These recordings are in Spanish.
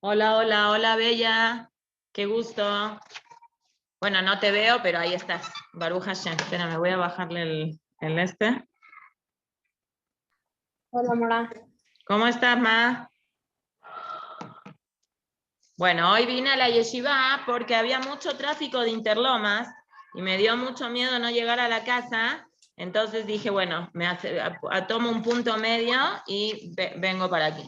Hola, hola, hola, Bella. Qué gusto. Bueno, no te veo, pero ahí estás. Baruch Hashem. Espera, me voy a bajarle el este. Hola, Mora. ¿Cómo estás, Ma? Bueno, hoy vine a la yeshiva porque había mucho tráfico de Interlomas y me dio mucho miedo no llegar a la casa. Entonces dije, bueno, tomo un punto medio y vengo para aquí.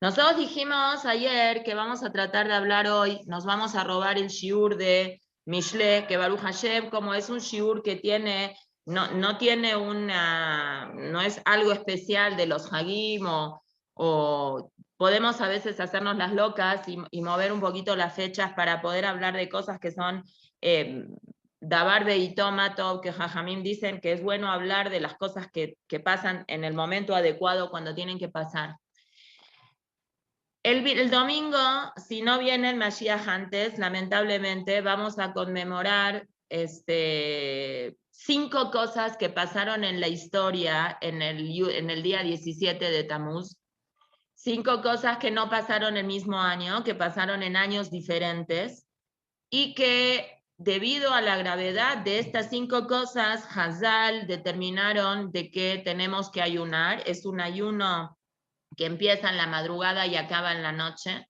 Nosotros dijimos ayer que vamos a tratar de hablar hoy, nos vamos a robar el shiur de Mishle, que Baruch Hashem, como es un shiur que tiene, no tiene no es algo especial de los Hagim o podemos a veces hacernos las locas y mover un poquito las fechas para poder hablar de cosas que son Dabar Beitomato, que Jajamim dicen que es bueno hablar de las cosas que pasan en el momento adecuado cuando tienen que pasar. El domingo, si no viene el Mashiach antes, lamentablemente vamos a conmemorar 5 cosas que pasaron en la historia en el día 17 de Tammuz. 5 cosas que no pasaron el mismo año, que pasaron en años diferentes y que debido a la gravedad de estas 5 cosas, Hazal determinaron de que tenemos que ayunar. Es un ayuno que empieza en la madrugada y acaba en la noche.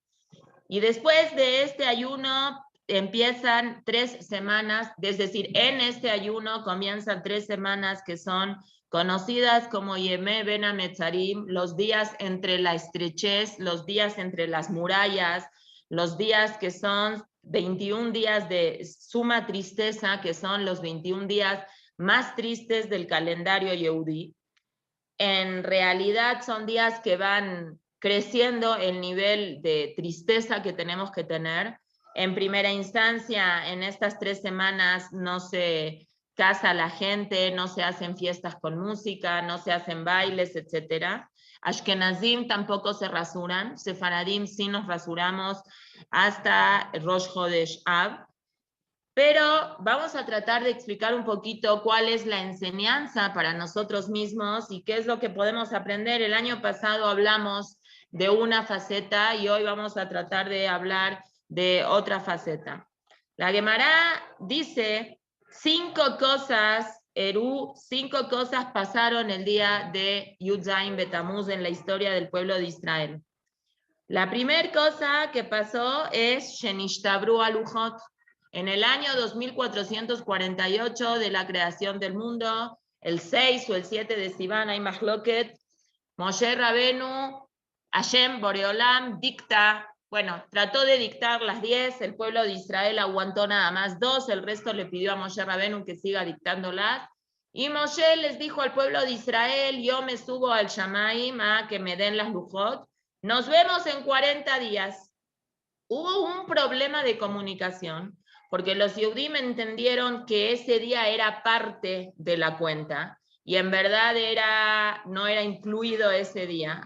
Y después de este ayuno empiezan 3 semanas, es decir, en este ayuno comienzan 3 semanas que son conocidas como Yemé Ben Ametzarim, los días entre la estrechez, los días entre las murallas, los días que son 21 días de suma tristeza, que son los 21 días más tristes del calendario Yehudí. En realidad son días que van creciendo el nivel de tristeza que tenemos que tener. En primera instancia, en estas 3 semanas no se casa la gente, no se hacen fiestas con música, no se hacen bailes, etc. Ashkenazim tampoco se rasuran, Sefaradim sí nos rasuramos hasta Rosh Chodesh Av. Pero vamos a tratar de explicar un poquito cuál es la enseñanza para nosotros mismos y qué es lo que podemos aprender. El año pasado hablamos de una faceta y hoy vamos a tratar de hablar de otra faceta. La Gemara dice 5 cosas, 5 cosas pasaron el día de Yud Zayin Betamuz en la historia del pueblo de Israel. La primera cosa que pasó es Shenishtabru Alujot. En el año 2448 de la creación del mundo, el 6 o el 7 de Sivan, hay Mahloket, Moshe Rabenu, Hashem Boreolam trató de dictar las 10, el pueblo de Israel aguantó nada más 2, el resto le pidió a Moshe Rabenu que siga dictándolas. Y Moshe les dijo al pueblo de Israel, yo me subo al Shamaim a que me den las lujot, nos vemos en 40 días. Hubo un problema de comunicación, porque los Yehudim entendieron que ese día era parte de la cuenta, y en verdad no era incluido ese día.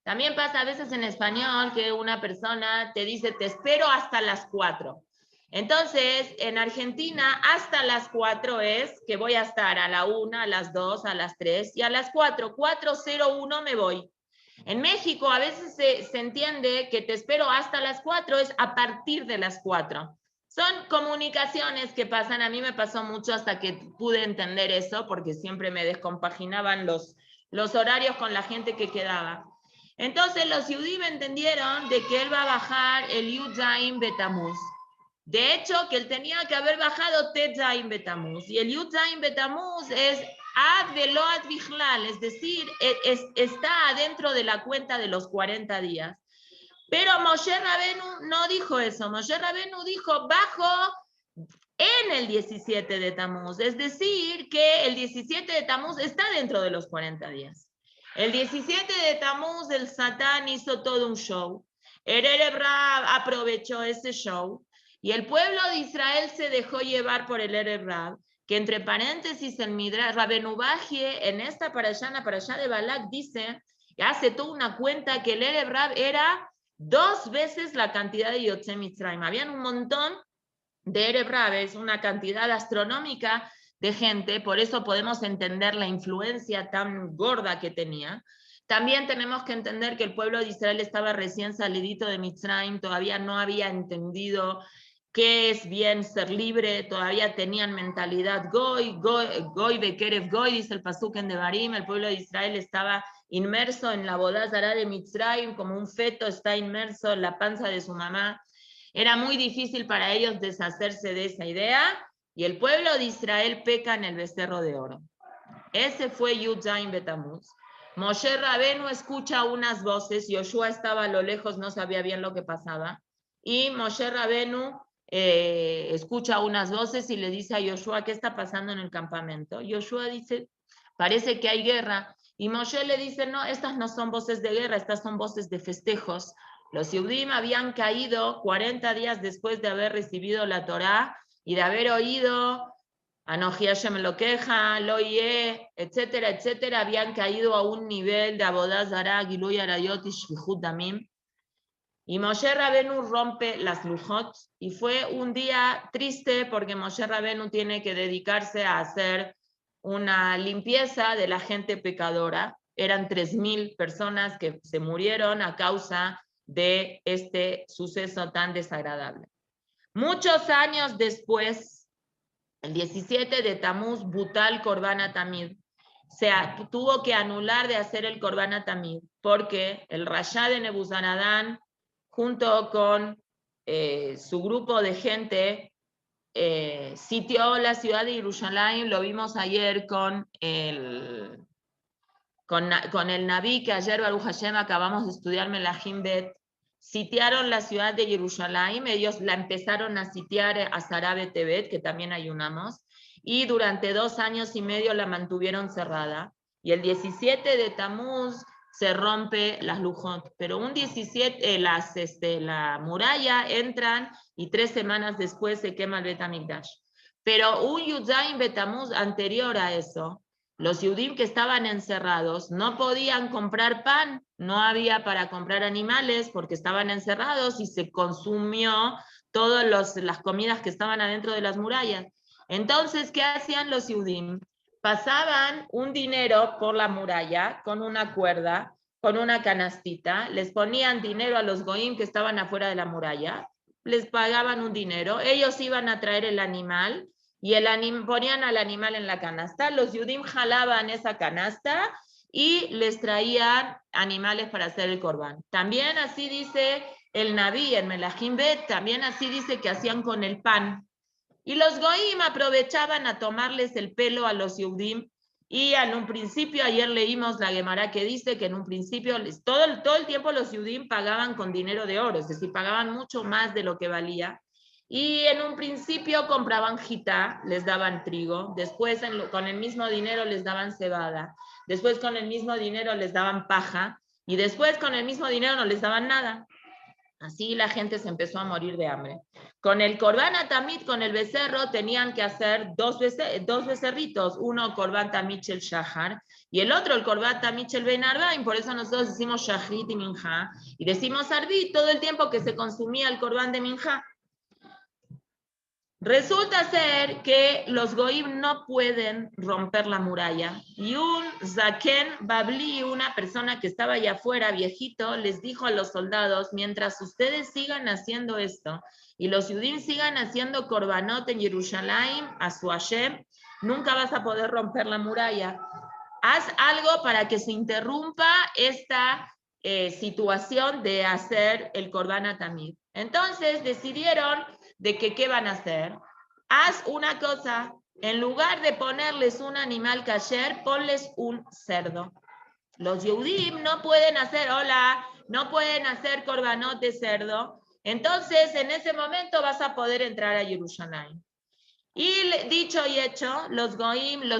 También pasa a veces en español que una persona te dice, te espero hasta las 4. Entonces, en Argentina, hasta las 4 es que voy a estar a la 1, a las 2, a las 3 y a las 4:01 me voy. En México a veces se entiende que te espero hasta las 4, es a partir de las 4. Son comunicaciones que pasan, a mí me pasó mucho hasta que pude entender eso, porque siempre me descompaginaban los horarios con la gente que quedaba. Entonces los Yudim entendieron de que él va a bajar el Yud Zayin Betamuz. De hecho, que él tenía que haber bajado Tet Zayin Betamuz. Y el Yud Zayin Betamuz es Ad Veloat Bichlal, es decir, está adentro de la cuenta de los 40 días. Pero Moshe Rabenu no dijo eso. Moshe Rabenu dijo, bajo en el 17 de Tammuz. Es decir, que el 17 de Tammuz está dentro de los 40 días. El 17 de Tammuz el Satán hizo todo un show. El Erev Rav aprovechó ese show y el pueblo de Israel se dejó llevar por el Erev Rav, que entre paréntesis el Midrash Rabenu Bajie en esta parashá de Balak dice, hace toda una cuenta que el Erev Rav era 2 veces la cantidad de Yotzei Mitzrayim. Habían un montón de Erev Rav, es una cantidad astronómica de gente, por eso podemos entender la influencia tan gorda que tenía. También tenemos que entender que el pueblo de Israel estaba recién salidito de Mitzrayim, todavía no había entendido qué es bien ser libre, todavía tenían mentalidad goy bekerev goy, dice el pasuk en Devarim, el pueblo de Israel estaba inmerso en la boda zará de Mitzrayim, como un feto está inmerso en la panza de su mamá. Era muy difícil para ellos deshacerse de esa idea, y el pueblo de Israel peca en el becerro de oro. Ese fue Yud Zayin Betamuz. Moshe Rabenu escucha unas voces, Yoshua estaba a lo lejos, no sabía bien lo que pasaba, y Moshe Rabenu escucha unas voces y le dice a Yoshua, ¿qué está pasando en el campamento? Yoshua dice, parece que hay guerra, y Moshe le dice, no, estas no son voces de guerra, estas son voces de festejos. Los Yehudim habían caído 40 días después de haber recibido la Torá y de haber oído Anoji Hashem lo queja, Loye, etcétera, etcétera, habían caído a un nivel de Abodá Zará, Giluy Arayot y Shvichut Damim. Y Moshe Rabenu rompe las lujot, y fue un día triste porque Moshe Rabenu tiene que dedicarse a hacer una limpieza de la gente pecadora. Eran 3,000 personas que se murieron a causa de este suceso tan desagradable. Muchos años después, el 17 de Tamuz, Butal Korban HaTamid, se tuvo que anular de hacer el Korban HaTamid, porque el Rasha de Nebuzaradán, junto con su grupo de gente, sitió la ciudad de Jerusalén. Lo vimos ayer con el Naví, que ayer Baruch Hashem acabamos de estudiar Melahim Bet. Sitiaron la ciudad de Jerusalén, ellos la empezaron a sitiar a Sarabe Tebet, que también ayunamos, y durante 2 años y medio la mantuvieron cerrada. Y el 17 de Tamuz se rompe las lujot, pero un 17, la muralla entran y 3 semanas después se quema el Bet HaMikdash. Pero un Yud Zayin Betamuz anterior a eso, los Yehudim que estaban encerrados no podían comprar pan, no había para comprar animales porque estaban encerrados y se consumió todas las comidas que estaban adentro de las murallas. Entonces, ¿qué hacían los Yehudim? Pasaban un dinero por la muralla con una cuerda, con una canastita, les ponían dinero a los goyim que estaban afuera de la muralla, les pagaban un dinero, ellos iban a traer el animal, y ponían al animal en la canasta, los Yudim jalaban esa canasta y les traían animales para hacer el corbán. También así dice el Naví en Melahim Bet, también así dice que hacían con el pan. Y los Goim aprovechaban a tomarles el pelo a los Yudim, y en un principio, ayer leímos la Gemara que dice que en un principio todo el tiempo los Yudim pagaban con dinero de oro, es decir, pagaban mucho más de lo que valía. Y en un principio compraban jitá, les daban trigo, después con el mismo dinero les daban cebada, después con el mismo dinero les daban paja, y después con el mismo dinero no les daban nada. Así la gente se empezó a morir de hambre. Con el Korban HaTamid, con el becerro, tenían que hacer dos becerritos, uno Korban Tamid Shel Shahar y el otro el Korban Tamid Shel Ben Arbaim. Por eso nosotros decimos Shahrit y Minja, y decimos Arbit todo el tiempo que se consumía el Korban de Minja. Resulta ser que los Goim no pueden romper la muralla, y un Zaken Babli, una persona que estaba allá afuera, viejito, les dijo a los soldados: mientras ustedes sigan haciendo esto y los Yudim sigan haciendo Korbanot en Jerusalén a su Hashem, nunca vas a poder romper la muralla. Haz algo para que se interrumpa esta situación de hacer el Korban HaTamid. Entonces decidieron de que qué van a hacer. Haz una cosa, en lugar de ponerles un animal kasher, ponles un cerdo. Los Yehudim no pueden hacer, no pueden hacer korbanot de cerdo, entonces en ese momento vas a poder entrar a Jerusalén. Y dicho y hecho, los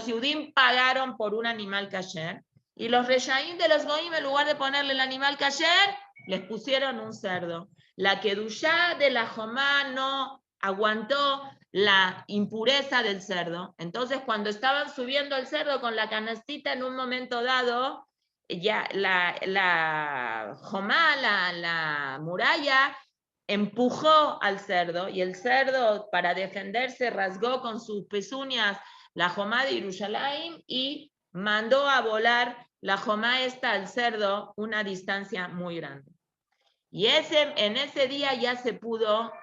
Yehudim pagaron por un animal kasher, y los reshaim de los Goim, en lugar de ponerle el animal kasher, les pusieron un cerdo. La kedushá de la Jomá no aguantó la impureza del cerdo. Entonces, cuando estaban subiendo el cerdo con la canastita, en un momento dado, ya la Jomá, la muralla, empujó al cerdo, y el cerdo, para defenderse, rasgó con sus pezuñas la Jomá de Jerusalén y mandó a volar la jomá está al cerdo una distancia muy grande. Y en ese día ya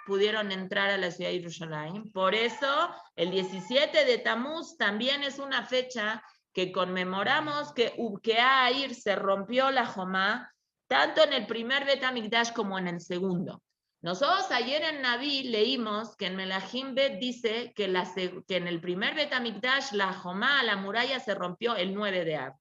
pudieron entrar a la ciudad de Jerusalén. Por eso, el 17 de Tamuz también es una fecha que conmemoramos que Ukeair se rompió la jomá, tanto en el primer Bet HaMikdash como en el segundo. Nosotros ayer en Naví leímos que en Melahim Bet dice que en el primer Bet HaMikdash la jomá, la muralla, se rompió el 9 de Av.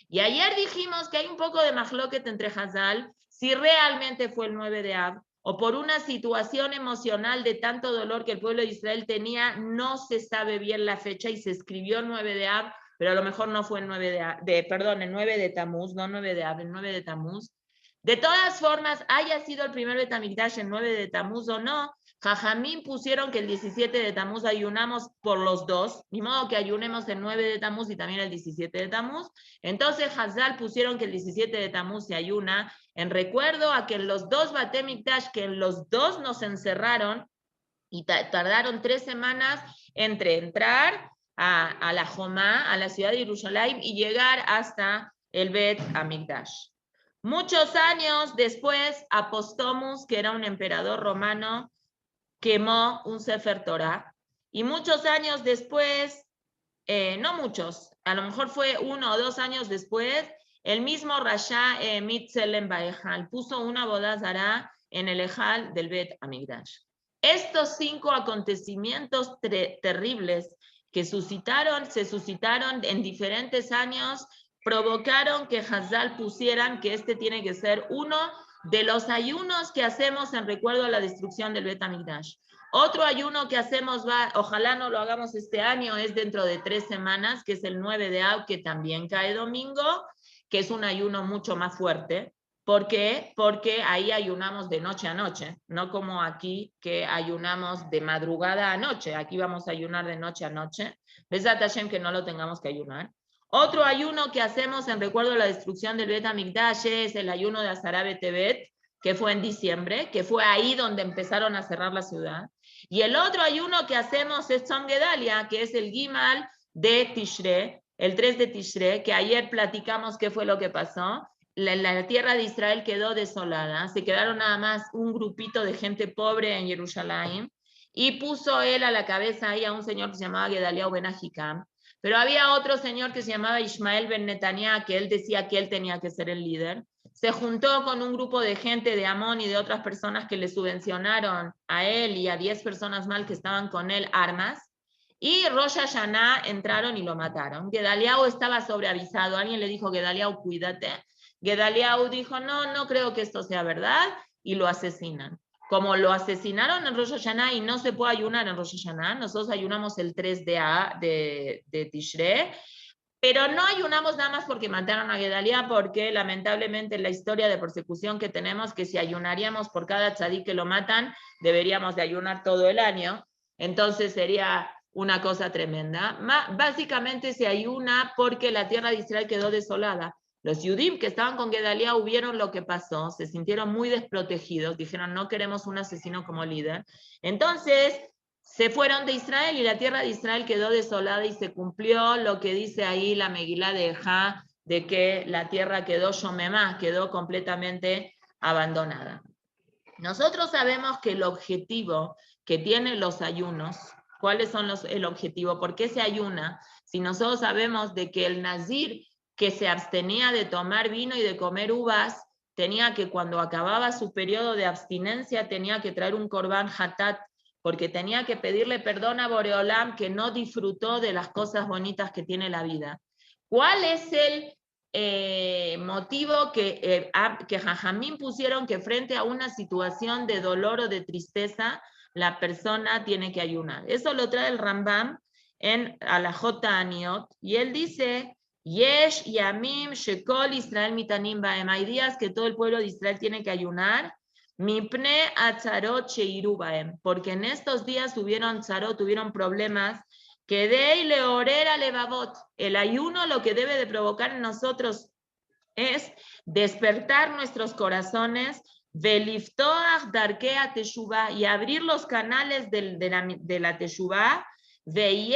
Y ayer dijimos que hay un poco de mahloket entre Hazal, si realmente fue el 9 de Av, o por una situación emocional de tanto dolor que el pueblo de Israel tenía, no se sabe bien la fecha y se escribió el 9 de Av, pero a lo mejor no fue el 9 el 9 de Tamuz, no 9 de Av, el 9 de Tamuz. De todas formas, haya sido el primer Bet HaMikdash el 9 de Tamuz o no, Jajamín pusieron que el 17 de Tamuz ayunamos por los dos, ni modo que ayunemos el 9 de Tamuz y también el 17 de Tamuz. Entonces Hazal pusieron que el 17 de Tamuz se ayuna en recuerdo a que en los dos Bate Mikdash, que en los dos nos encerraron y tardaron 3 semanas entre entrar a la Jomá, a la ciudad de Jerusalén, y llegar hasta el Bet HaMikdash. Muchos años después, Apostomus, que era un emperador romano, quemó un Sefer Torah, y muchos años después, no muchos, a lo mejor fue 1 o 2 años después, el mismo Rasha Mitzelem Baejal puso una boda zará en el Ejal del Bet HaMikdash. Estos 5 acontecimientos terribles que se suscitaron en diferentes años, provocaron que Hazal pusieran que este tiene que ser uno de los ayunos que hacemos en recuerdo a la destrucción del Bet HaMikdash. Otro ayuno que hacemos, ojalá no lo hagamos este año, es dentro de 3 semanas, que es el 9 de Av, que también cae domingo, que es un ayuno mucho más fuerte. ¿Por qué? Porque ahí ayunamos de noche a noche, no como aquí que ayunamos de madrugada a noche. Aquí vamos a ayunar de noche a noche. Besat Hashem que no lo tengamos que ayunar. Otro ayuno que hacemos en recuerdo a la destrucción del Bet HaMikdash es el ayuno de Asara B'Tevet, que fue en diciembre, que fue ahí donde empezaron a cerrar la ciudad. Y el otro ayuno que hacemos es Tzom Gedalia, que es el Gimal de Tishre, el 3 de Tishre, que ayer platicamos qué fue lo que pasó. La tierra de Israel quedó desolada, se quedaron nada más un grupito de gente pobre en Jerusalén, y puso él a la cabeza ahí a un señor que se llamaba Gedaliah ben Ahikam, pero había otro señor que se llamaba Ishmael ben Netanyah, que él decía que él tenía que ser el líder. Se juntó con un grupo de gente de Amón y de otras personas que le subvencionaron a él y a 10 personas más que estaban con él armas, y Rosh Hashanah entraron y lo mataron. Gedaliah estaba sobreavisado, alguien le dijo, Gedaliah, cuídate. Gedaliah dijo, no creo que esto sea verdad, y lo asesinan. Como lo asesinaron en Rosh Hashanah y no se puede ayunar en Rosh Hashanah, nosotros ayunamos el 3 de Tishre, pero no ayunamos nada más porque mataron a Gedaliah, porque lamentablemente la historia de persecución que tenemos, que si ayunaríamos por cada tzadí que lo matan, deberíamos de ayunar todo el año, entonces sería una cosa tremenda. Básicamente se ayuna porque la tierra de Israel quedó desolada. Los Yudim que estaban con Gedaliah vieron lo que pasó, se sintieron muy desprotegidos, dijeron no queremos un asesino como líder. Entonces se fueron de Israel y la tierra de Israel quedó desolada y se cumplió lo que dice ahí la Megilá de Ejá, de que la tierra quedó shomemá, quedó completamente abandonada. Nosotros sabemos que el objetivo que tienen los ayunos, ¿cuáles son el objetivo? ¿Por qué se ayuna? Si nosotros sabemos de que el nazir que se abstenía de tomar vino y de comer uvas, tenía que cuando acababa su periodo de abstinencia, tenía que traer un corbán hatat, porque tenía que pedirle perdón a Boreolam que no disfrutó de las cosas bonitas que tiene la vida. ¿Cuál es el motivo que Jajamín pusieron que frente a una situación de dolor o de tristeza, la persona tiene que ayunar? Eso lo trae el Rambam en Alajot Aniot, y él dice, Yesh Yamim Shekol Israel Mitanim Baem, hay días que todo el pueblo de Israel tiene que ayunar, Mipne Atzarot Sheiru Baem, porque en estos días tuvieron problemas, que de leorer a levavot. El ayuno lo que debe de provocar en nosotros es despertar nuestros corazones, veliftoach darkea teshuvah, y abrir los canales de la teshuvah, y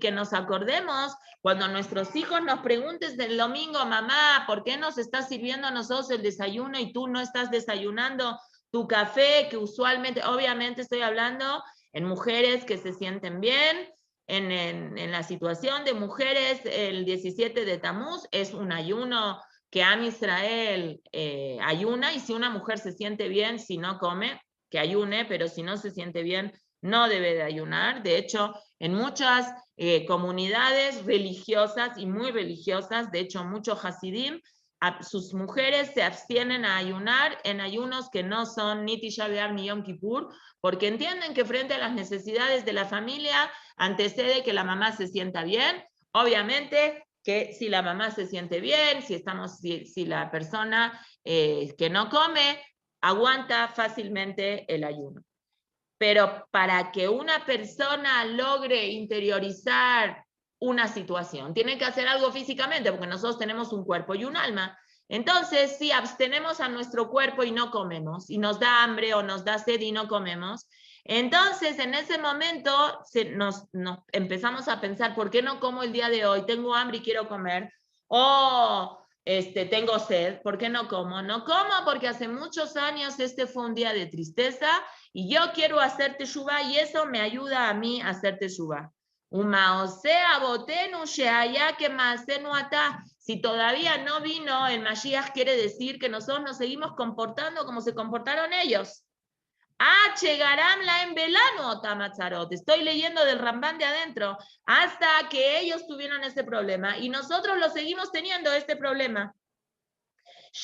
que nos acordemos cuando nuestros hijos nos pregunten el domingo, mamá, ¿por qué nos estás sirviendo a nosotros el desayuno y tú no estás desayunando tu café? Que usualmente, obviamente estoy hablando en mujeres que se sienten bien. En la situación de mujeres, el 17 de Tamuz es un ayuno que Am Israel ayuna, y si una mujer se siente bien, si no come, que ayune, pero si no se siente bien, no debe de ayunar. De hecho, en muchas comunidades religiosas y muy religiosas, de hecho muchos hasidim, sus mujeres se abstienen a ayunar en ayunos que no son ni Tisha B'Av ni Yom Kippur, porque entienden que frente a las necesidades de la familia antecede que la mamá se sienta bien. Obviamente que si la mamá se siente bien, si la persona que no come aguanta fácilmente el ayuno. Pero para que una persona logre interiorizar una situación, tiene que hacer algo físicamente, porque nosotros tenemos un cuerpo y un alma. Entonces, si abstenemos a nuestro cuerpo y no comemos, y nos da hambre o nos da sed y no comemos, entonces en ese momento nos empezamos a pensar, ¿por qué no como el día de hoy? Tengo hambre y quiero comer. Tengo sed, ¿por qué no como? No como porque hace muchos años fue un día de tristeza y yo quiero hacer teshuvá, y eso me ayuda a mí a hacer teshuvá. Si todavía no vino el Mashiach, quiere decir que nosotros nos seguimos comportando como se comportaron ellos. Estoy leyendo del Rambán de adentro, hasta que ellos tuvieron ese problema y nosotros lo seguimos teniendo este problema.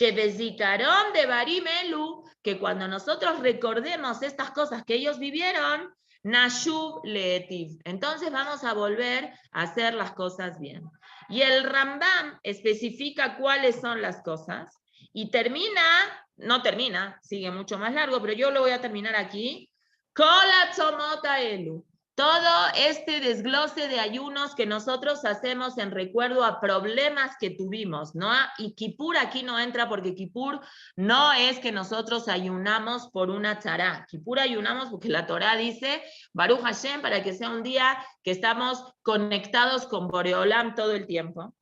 De Barim Elu, que cuando nosotros recordemos estas cosas que ellos vivieron, Nashuv Leetiv, entonces vamos a volver a hacer las cosas bien. Y el Rambam especifica cuáles son las cosas y no termina, sigue mucho más largo, pero yo lo voy a terminar aquí. Kola Tzomota Elu. Todo este desglose de ayunos que nosotros hacemos en recuerdo a problemas que tuvimos, ¿no? Y Kippur aquí no entra porque Kippur no es que nosotros ayunamos por una tzará. Kippur ayunamos porque la Torá dice, Baruch Hashem, para que sea un día que estamos conectados con Boreolam todo el tiempo.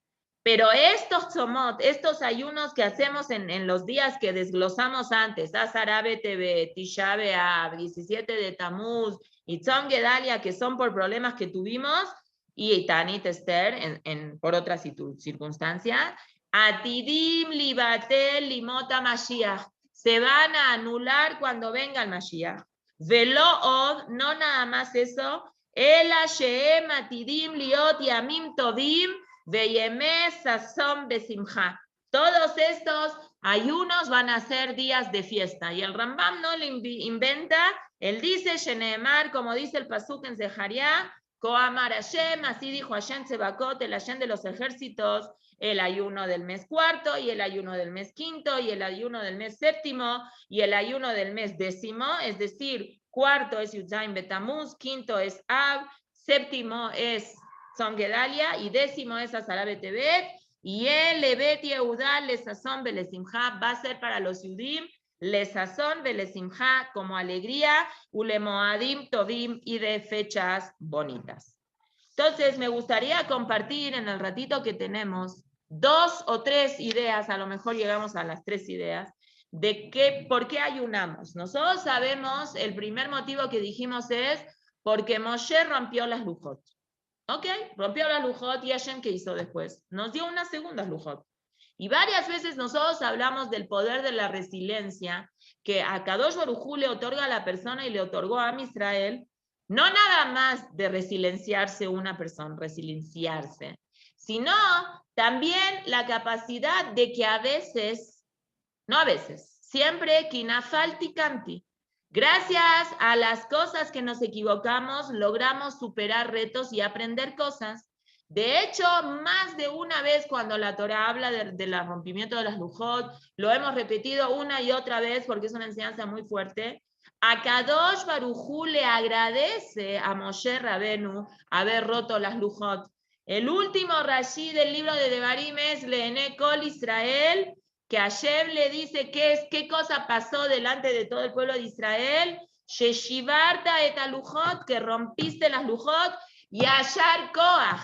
Pero estos tzomot, estos ayunos que hacemos en los días que desglosamos antes, Asar TV, Tisha B'Av, 17 de Tamuz, y Tzom Gedalia, que son por problemas que tuvimos, y Tanit Esther por otras circunstancias, Atidim Libatel Limota Mashiach, se van a anular cuando venga el Mashiach. Velo Od, no nada más eso, Ela Sheem Atidim Liot Yamim Tovim, todos estos ayunos van a ser días de fiesta. Y el Rambam no le inventa, él dice, Sheneemar, como dice el Pasuk en Zeharia, Koamar Hashem, así dijo Hashem Tsebakot, el Hashem de los ejércitos, el ayuno del mes cuarto, y el ayuno del mes quinto, y el ayuno del mes séptimo, y el ayuno del mes décimo, es decir, cuarto es Yudzaim Betamuz, quinto es Av, séptimo es Tzom Gedalia, y décimo es Asara Betebet, y el Lebet Yehudá Lesazón Belesimha va a ser para los Yudim Lesazón Belesimha como alegría, Ulemoadim Tovim, y de fechas bonitas. Entonces me gustaría compartir en el ratito que tenemos 2 o 3 ideas, a lo mejor llegamos a las 3 ideas, de por qué ayunamos. Nosotros sabemos, el primer motivo que dijimos es porque Moshe rompió las lujot. Ok, rompió la lujot, y Hashem, ¿qué hizo después? Nos dio unas segundas lujot. Y varias veces nosotros hablamos del poder de la resiliencia que a Kadosh Baruj Hu le otorga a la persona y le otorgó a Am Israel, no nada más de resilienciarse una persona, sino también la capacidad de que siempre kinafalti kanti. Gracias a las cosas que nos equivocamos, logramos superar retos y aprender cosas. De hecho, más de una vez cuando la Torah habla del rompimiento de las lujot, lo hemos repetido una y otra vez porque es una enseñanza muy fuerte. A Kadosh Baruj Hu le agradece a Moshe Rabenu haber roto las lujot. El último Rashi del libro de Devarim es Leene Kol Israel, que Hashem le dice qué cosa pasó delante de todo el pueblo de Israel, Sheshivarta et alujot, que rompiste las lujot, y Ashar Koach.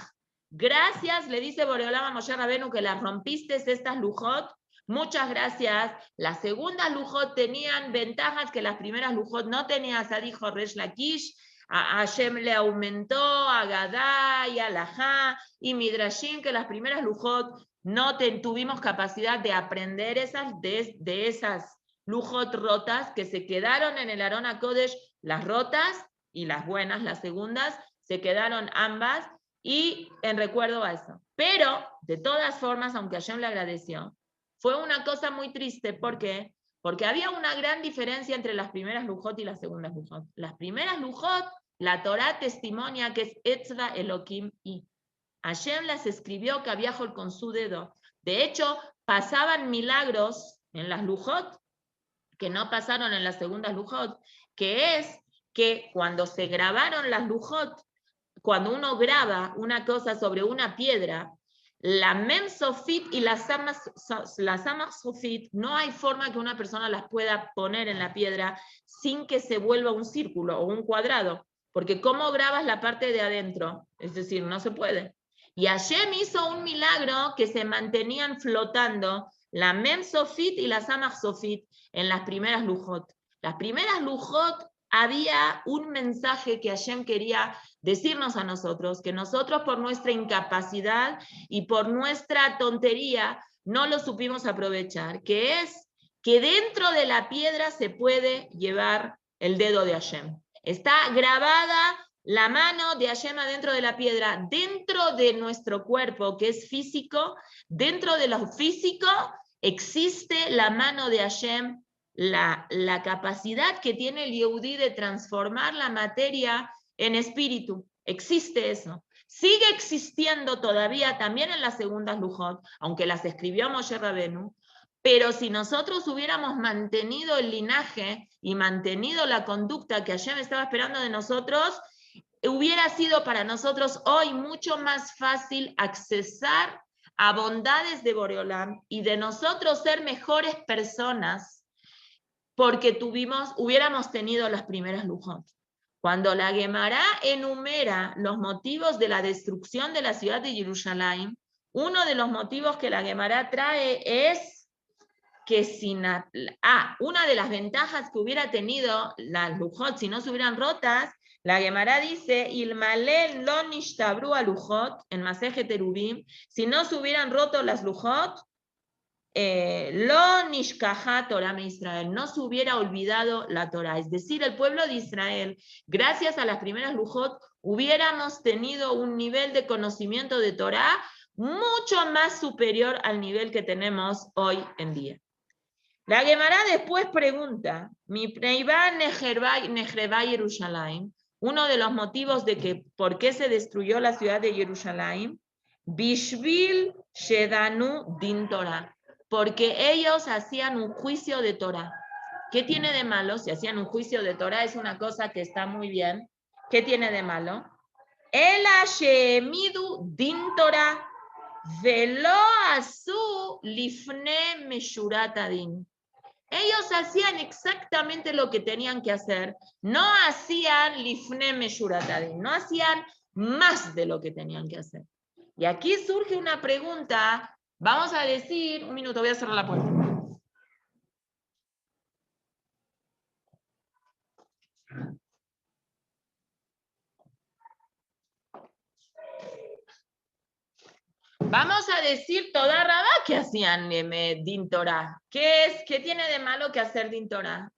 Gracias, le dice Boreolam a Moshe Rabenu, que las rompiste estas lujot. Muchas gracias. Las segundas lujot tenían ventajas que las primeras lujot no tenían. Así dijo Resh Lakish. A Hashem le aumentó, a Gadá y a Lajá y Midrashim, que las primeras lujot no tuvimos capacidad de aprender de esas lujot rotas que se quedaron en el Arón HaKodesh, las rotas y las buenas, las segundas, se quedaron ambas, y en recuerdo a eso. Pero, de todas formas, aunque Hashem le agradeció, fue una cosa muy triste. ¿Por qué? Porque había una gran diferencia entre las primeras lujot y las segundas lujot. Las primeras lujot, la Torá testimonia que es Etzra Elohim, y Hashem las escribió Kaviahol con su dedo. De hecho, pasaban milagros en las lujot que no pasaron en las segundas lujot, que es que cuando se grabaron las lujot, cuando uno graba una cosa sobre una piedra, la Mem Sofit y la Samach Sofit, no hay forma que una persona las pueda poner en la piedra sin que se vuelva un círculo o un cuadrado, porque ¿cómo grabas la parte de adentro? Es decir, no se puede. Y Hashem hizo un milagro que se mantenían flotando la Mem Sofit y la Samach Sofit en las primeras lujot. Las primeras lujot había un mensaje que Hashem quería decirnos a nosotros, que nosotros por nuestra incapacidad y por nuestra tontería no lo supimos aprovechar, que es que dentro de la piedra se puede llevar el dedo de Hashem. Está grabada la mano de Hashem adentro de la piedra, dentro de nuestro cuerpo, que es físico. Dentro de lo físico existe la mano de Hashem, la capacidad que tiene el Yehudí de transformar la materia en espíritu. Existe eso. Sigue existiendo todavía también en las segundas lujot, aunque las escribió Moshe Rabenu, pero si nosotros hubiéramos mantenido el linaje y mantenido la conducta que Hashem estaba esperando de nosotros, hubiera sido para nosotros hoy mucho más fácil accesar a bondades de Boreolam y de nosotros ser mejores personas, porque hubiéramos tenido las primeras lujot. Cuando la Gemara enumera los motivos de la destrucción de la ciudad de Jerusalén, uno de los motivos que la Gemara trae es que una de las ventajas que hubiera tenido las lujot si no se hubieran rotas, la Gemara dice, Ilmalel lo nishtabru a lujot, en Maseje Terubim, si no se hubieran roto las lujot, lo nishkaha Torah me Israel, no se hubiera olvidado la Torah. Es decir, el pueblo de Israel, gracias a las primeras lujot, hubiéramos tenido un nivel de conocimiento de Torah mucho más superior al nivel que tenemos hoy en día. La Gemara después pregunta, uno de los motivos de que por qué se destruyó la ciudad de Jerusalén, Bishvil Shedanu Din Torah, porque ellos hacían un juicio de Torah. ¿Qué tiene de malo? Si hacían un juicio de Torah es una cosa que está muy bien. ¿Qué tiene de malo? Ela Shemidu Din Torah Velo Asu Lifne Meshurat Adin. Ellos hacían exactamente lo que tenían que hacer, no hacían lifne meshurat adin, no hacían más de lo que tenían que hacer. Y aquí surge una pregunta, vamos a decir, un minuto, voy a cerrar la puerta. Vamos a decir toda Rabá que hacían Din Torah. ¿Qué tiene de malo que hacer Din Torah?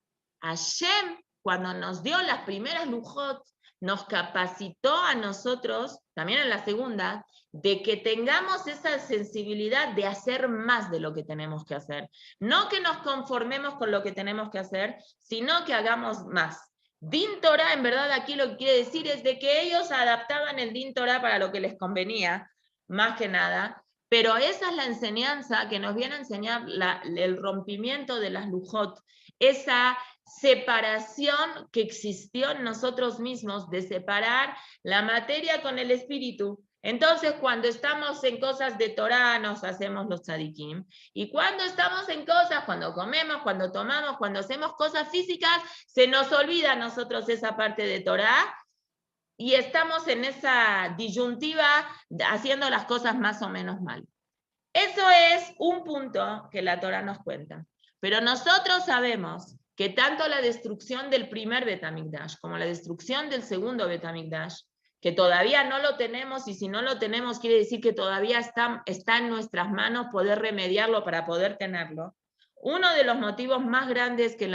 Hashem, cuando nos dio las primeras lujot, nos capacitó a nosotros, también en la segunda, de que tengamos esa sensibilidad de hacer más de lo que tenemos que hacer. No que nos conformemos con lo que tenemos que hacer, sino que hagamos más. Din Torah, en verdad, aquí lo que quiere decir es de que ellos adaptaban el Din Torah para lo que les convenía, más que nada, pero esa es la enseñanza que nos viene a enseñar el rompimiento de las lujot, esa separación que existió en nosotros mismos de separar la materia con el espíritu. Entonces, cuando estamos en cosas de Torah, nos hacemos los tzadikim. Y cuando estamos en cosas, cuando comemos, cuando tomamos, cuando hacemos cosas físicas, se nos olvida a nosotros esa parte de Torah y estamos en esa disyuntiva haciendo las cosas más o menos mal. Eso es un punto que la Torah nos cuenta. Pero nosotros sabemos que tanto la destrucción del primer Bet HaMikdash como la destrucción del segundo Bet HaMikdash, que todavía no lo tenemos, y si no lo tenemos quiere decir que todavía está en nuestras manos poder remediarlo para poder tenerlo. Uno de los motivos más grandes que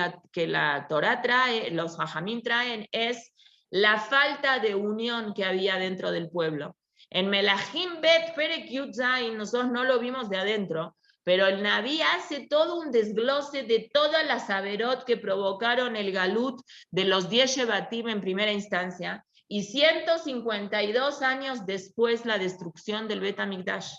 la Torah trae, los Jajamim traen, es la falta de unión que había dentro del pueblo. En Melahim Bet Perek Yud Zayin, nosotros no lo vimos de adentro, pero el Naví hace todo un desglose de todas las averot que provocaron el galut de los 10 Shevatim en primera instancia, y 152 años después la destrucción del Bet HaMikdash.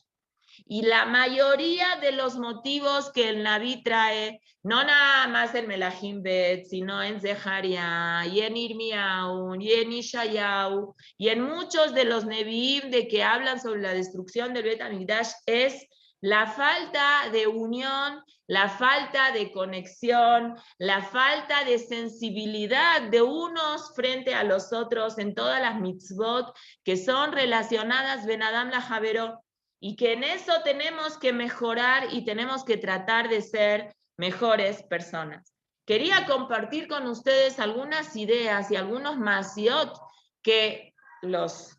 Y la mayoría de los motivos que el Naví trae, no nada más en Melahim Bet, sino en Zeharia, y en Irmiau, y en Ishayahu, y en muchos de los Neviim de que hablan sobre la destrucción del Bet HaMikdash, es la falta de unión, la falta de conexión, la falta de sensibilidad de unos frente a los otros en todas las mitzvot que son relacionadas Ben Adam la Javero, y que en eso tenemos que mejorar y tenemos que tratar de ser mejores personas. Quería compartir con ustedes algunas ideas y algunos masiot que los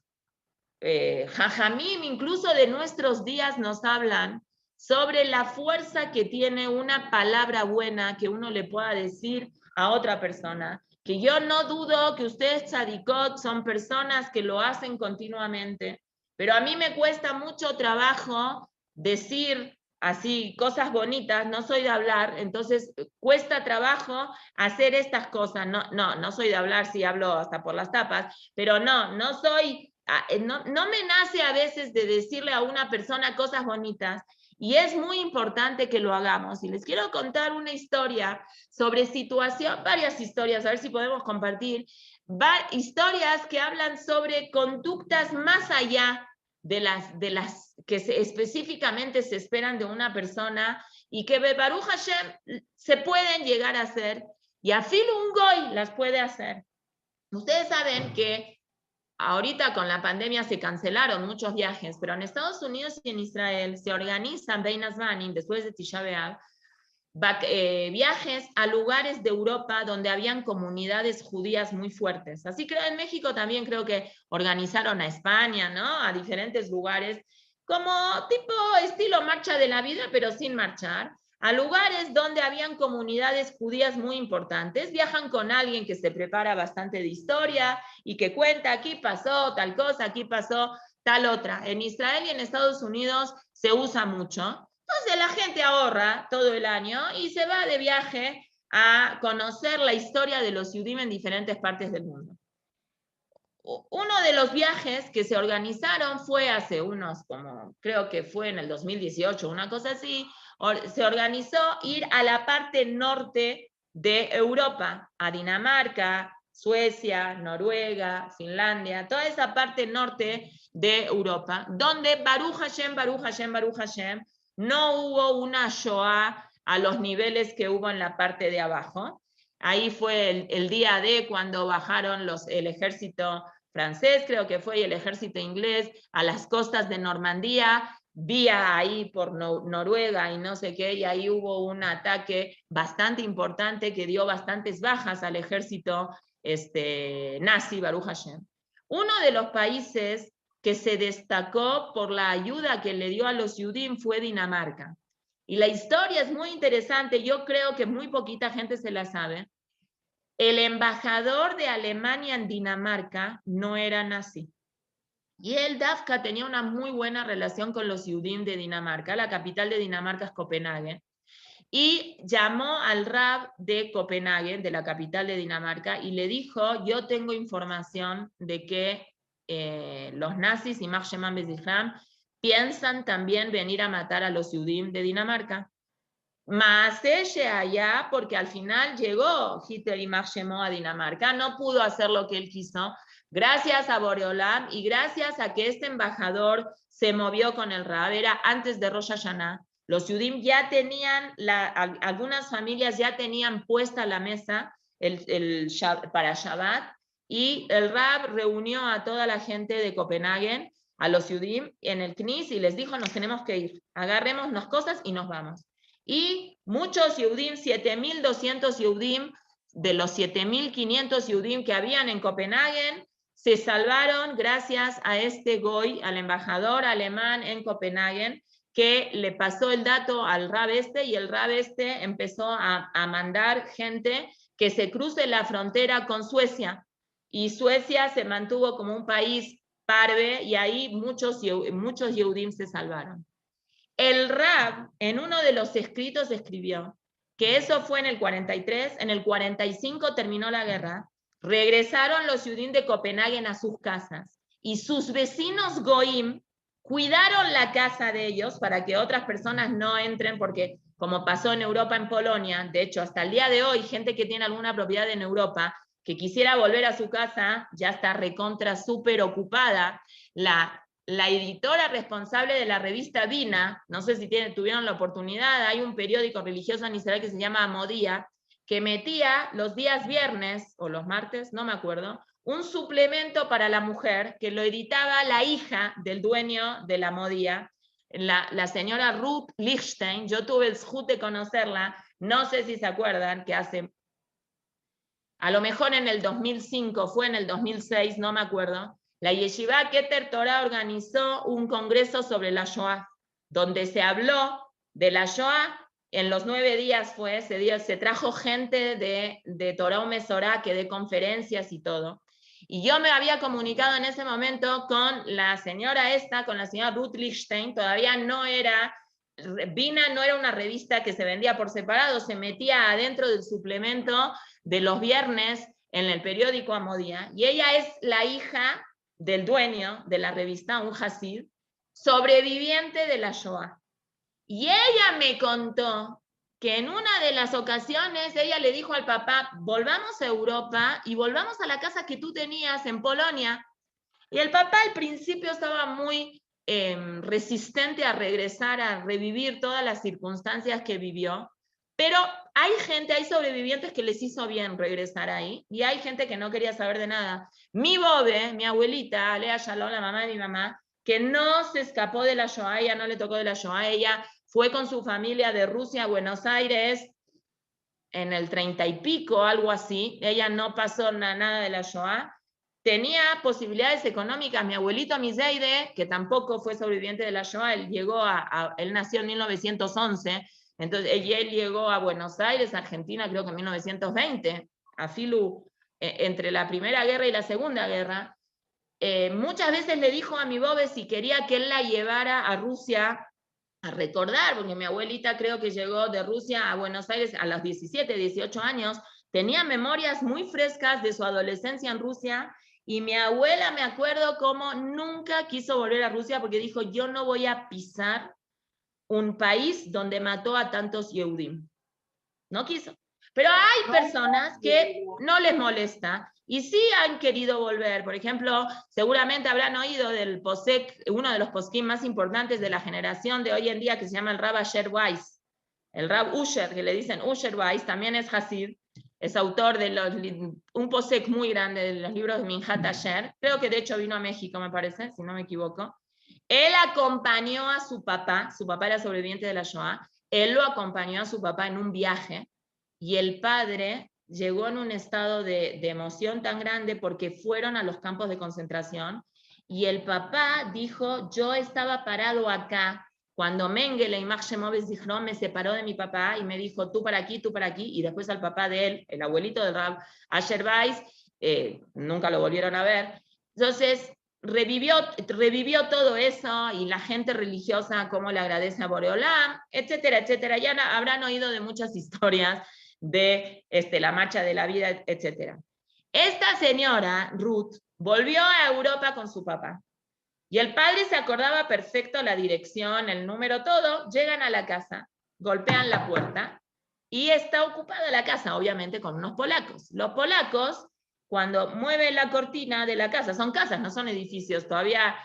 Jajamim, incluso de nuestros días, nos hablan sobre la fuerza que tiene una palabra buena que uno le pueda decir a otra persona. Que yo no dudo que ustedes, tzadikot, son personas que lo hacen continuamente, pero a mí me cuesta mucho trabajo decir así cosas bonitas, no soy de hablar, entonces cuesta trabajo hacer estas cosas. No soy de hablar, sí hablo hasta por las tapas, pero no soy... No me nace a veces de decirle a una persona cosas bonitas, y es muy importante que lo hagamos. Y les quiero contar una historia sobre varias historias, a ver si podemos compartir, historias que hablan sobre conductas más allá de las que específicamente se esperan de una persona y que Baruch Hashem se pueden llegar a hacer, y a filo un goy las puede hacer. Ustedes saben que ahorita con la pandemia se cancelaron muchos viajes, pero en Estados Unidos y en Israel se organizan Bein Hazmanim, después de Tisha B'Av, viajes a lugares de Europa donde habían comunidades judías muy fuertes. Así que en México también creo que organizaron a España, ¿no? A diferentes lugares, como tipo estilo marcha de la vida, pero sin marchar. A lugares donde habían comunidades judías muy importantes, viajan con alguien que se prepara bastante de historia y que cuenta, aquí pasó tal cosa, aquí pasó tal otra. En Israel y en Estados Unidos se usa mucho. Entonces la gente ahorra todo el año y se va de viaje a conocer la historia de los Yudim en diferentes partes del mundo. Uno de los viajes que se organizaron fue hace creo que fue en el 2018, una cosa así, se organizó ir a la parte norte de Europa, a Dinamarca, Suecia, Noruega, Finlandia, toda esa parte norte de Europa, donde Baruch Hashem, no hubo una Shoah a los niveles que hubo en la parte de abajo. Ahí fue el día D cuando bajaron el ejército francés, creo que fue, y el ejército inglés a las costas de Normandía, vía ahí por Noruega y no sé qué, y ahí hubo un ataque bastante importante que dio bastantes bajas al ejército nazi, Baruch Hashem. Uno de los países que se destacó por la ayuda que le dio a los Yudim fue Dinamarca. Y la historia es muy interesante, yo creo que muy poquita gente se la sabe. El embajador de Alemania en Dinamarca no era nazi. Y el Dafka tenía una muy buena relación con los Yudim de Dinamarca. La capital de Dinamarca es Copenhague. Y llamó al Rab de Copenhague, de la capital de Dinamarca, y le dijo, yo tengo información de que los nazis y Mar Sheman Beziham piensan también venir a matar a los Yudim de Dinamarca. Más ella allá, porque al final llegó Hitler y Mar Shemó a Dinamarca, no pudo hacer lo que él quiso, Gracias a Boreolam y gracias a que este embajador se movió con el Rab, era antes de Rosh Hashanah. Los Yudim ya tenían, algunas familias ya tenían puesta la mesa para Shabbat, y el Rab reunió a toda la gente de Copenhague, a los Yudim, en el Knis, y les dijo, nos tenemos que ir, agarrémonos cosas y nos vamos. Y muchos Yudim, 7.200 Yudim, de los 7.500 Yudim que habían en Copenhague, se salvaron gracias a este Goy, al embajador alemán en Copenhague, que le pasó el dato al Rab este, y el Rab este empezó a mandar gente que se cruce la frontera con Suecia, y Suecia se mantuvo como un país parve, y ahí muchos Yehudim se salvaron. El Rab, en uno de los escritos, escribió que eso fue en el 43, en el 45 terminó la guerra, regresaron los Yehudim de Copenhague a sus casas, y sus vecinos Goim cuidaron la casa de ellos para que otras personas no entren, porque como pasó en Europa, en Polonia, de hecho hasta el día de hoy, gente que tiene alguna propiedad en Europa, que quisiera volver a su casa, ya está recontra súper ocupada. La editora responsable de la revista Dina, no sé si tuvieron la oportunidad, hay un periódico religioso en Israel que se llama Amodía, que metía los días viernes, o los martes, no me acuerdo, un suplemento para la mujer que lo editaba la hija del dueño de la Amodía, la señora Ruth Lichtenstein. Yo tuve el zhut de conocerla, no sé si se acuerdan, que hace, a lo mejor en el 2005, fue en el 2006, no me acuerdo, la Yeshiva Keter Torah organizó un congreso sobre la Shoah, donde se habló de la Shoah. En los 9 días fue ese día, se trajo gente de Torah Mesorá que dé conferencias y todo. Y yo me había comunicado en ese momento con la señora esta, con la señora Ruth Lichtenstein. Todavía no era, Vina no era una revista que se vendía por separado, se metía adentro del suplemento de los viernes en el periódico Amodía, y ella es la hija del dueño de la revista, un Hasid, sobreviviente de la Shoah. Y ella me contó que en una de las ocasiones ella le dijo al papá, volvamos a Europa y volvamos a la casa que tú tenías en Polonia. Y el papá al principio estaba muy resistente a regresar, a revivir todas las circunstancias que vivió, pero hay sobrevivientes que les hizo bien regresar ahí, y hay gente que no quería saber de nada. Mi bobe, mi abuelita, Alea Shalom, la mamá de mi mamá, que no se escapó de la Shoah, ella no le tocó de la Shoah, ella fue con su familia de Rusia a Buenos Aires en el 30 y pico, algo así. Ella no pasó nada de la Shoah. Tenía posibilidades económicas. Mi abuelito Miseide, que tampoco fue sobreviviente de la Shoah, él nació en 1911, entonces él llegó a Buenos Aires, Argentina, creo que en 1920, a Filu, entre la Primera Guerra y la Segunda Guerra. Muchas veces le dijo a mi bobe si quería que él la llevara a Rusia a recordar, porque mi abuelita creo que llegó de Rusia a Buenos Aires a los 17, 18 años, tenía memorias muy frescas de su adolescencia en Rusia, y mi abuela, me acuerdo cómo nunca quiso volver a Rusia porque dijo, yo no voy a pisar un país donde mató a tantos Yehudim. No quiso. Pero hay personas que no les molesta y sí han querido volver. Por ejemplo, seguramente habrán oído del posek, uno de los poskim más importantes de la generación de hoy en día, que se llama el Rab Asher Weiss. El Rab Usher, que le dicen Usher Weiss, también es Hasid, es autor de un posek muy grande de los libros de Minhat Asher. Creo que de hecho vino a México, me parece, si no me equivoco. Él acompañó a su papá era sobreviviente de la Shoah, él lo acompañó a su papá en un viaje, y el padre llegó en un estado de emoción tan grande porque fueron a los campos de concentración, y el papá dijo, yo estaba parado acá cuando Mengele y Max Shemovic Zichron me separó de mi papá y me dijo, tú para aquí, y después al papá de él, el abuelito de Rab Asher Weiss, nunca lo volvieron a ver. Entonces, revivió todo eso, y la gente religiosa cómo le agradece a Boreolam, etcétera, etcétera. Ya habrán oído de muchas historias de la marcha de la vida, etcétera. Esta señora, Ruth, volvió a Europa con su papá, y el padre se acordaba perfecto la dirección, el número, todo. Llegan a la casa, golpean la puerta, y está ocupada la casa, obviamente, con unos polacos. Los polacos cuando mueve la cortina de la casa, son casas, no son edificios, todavía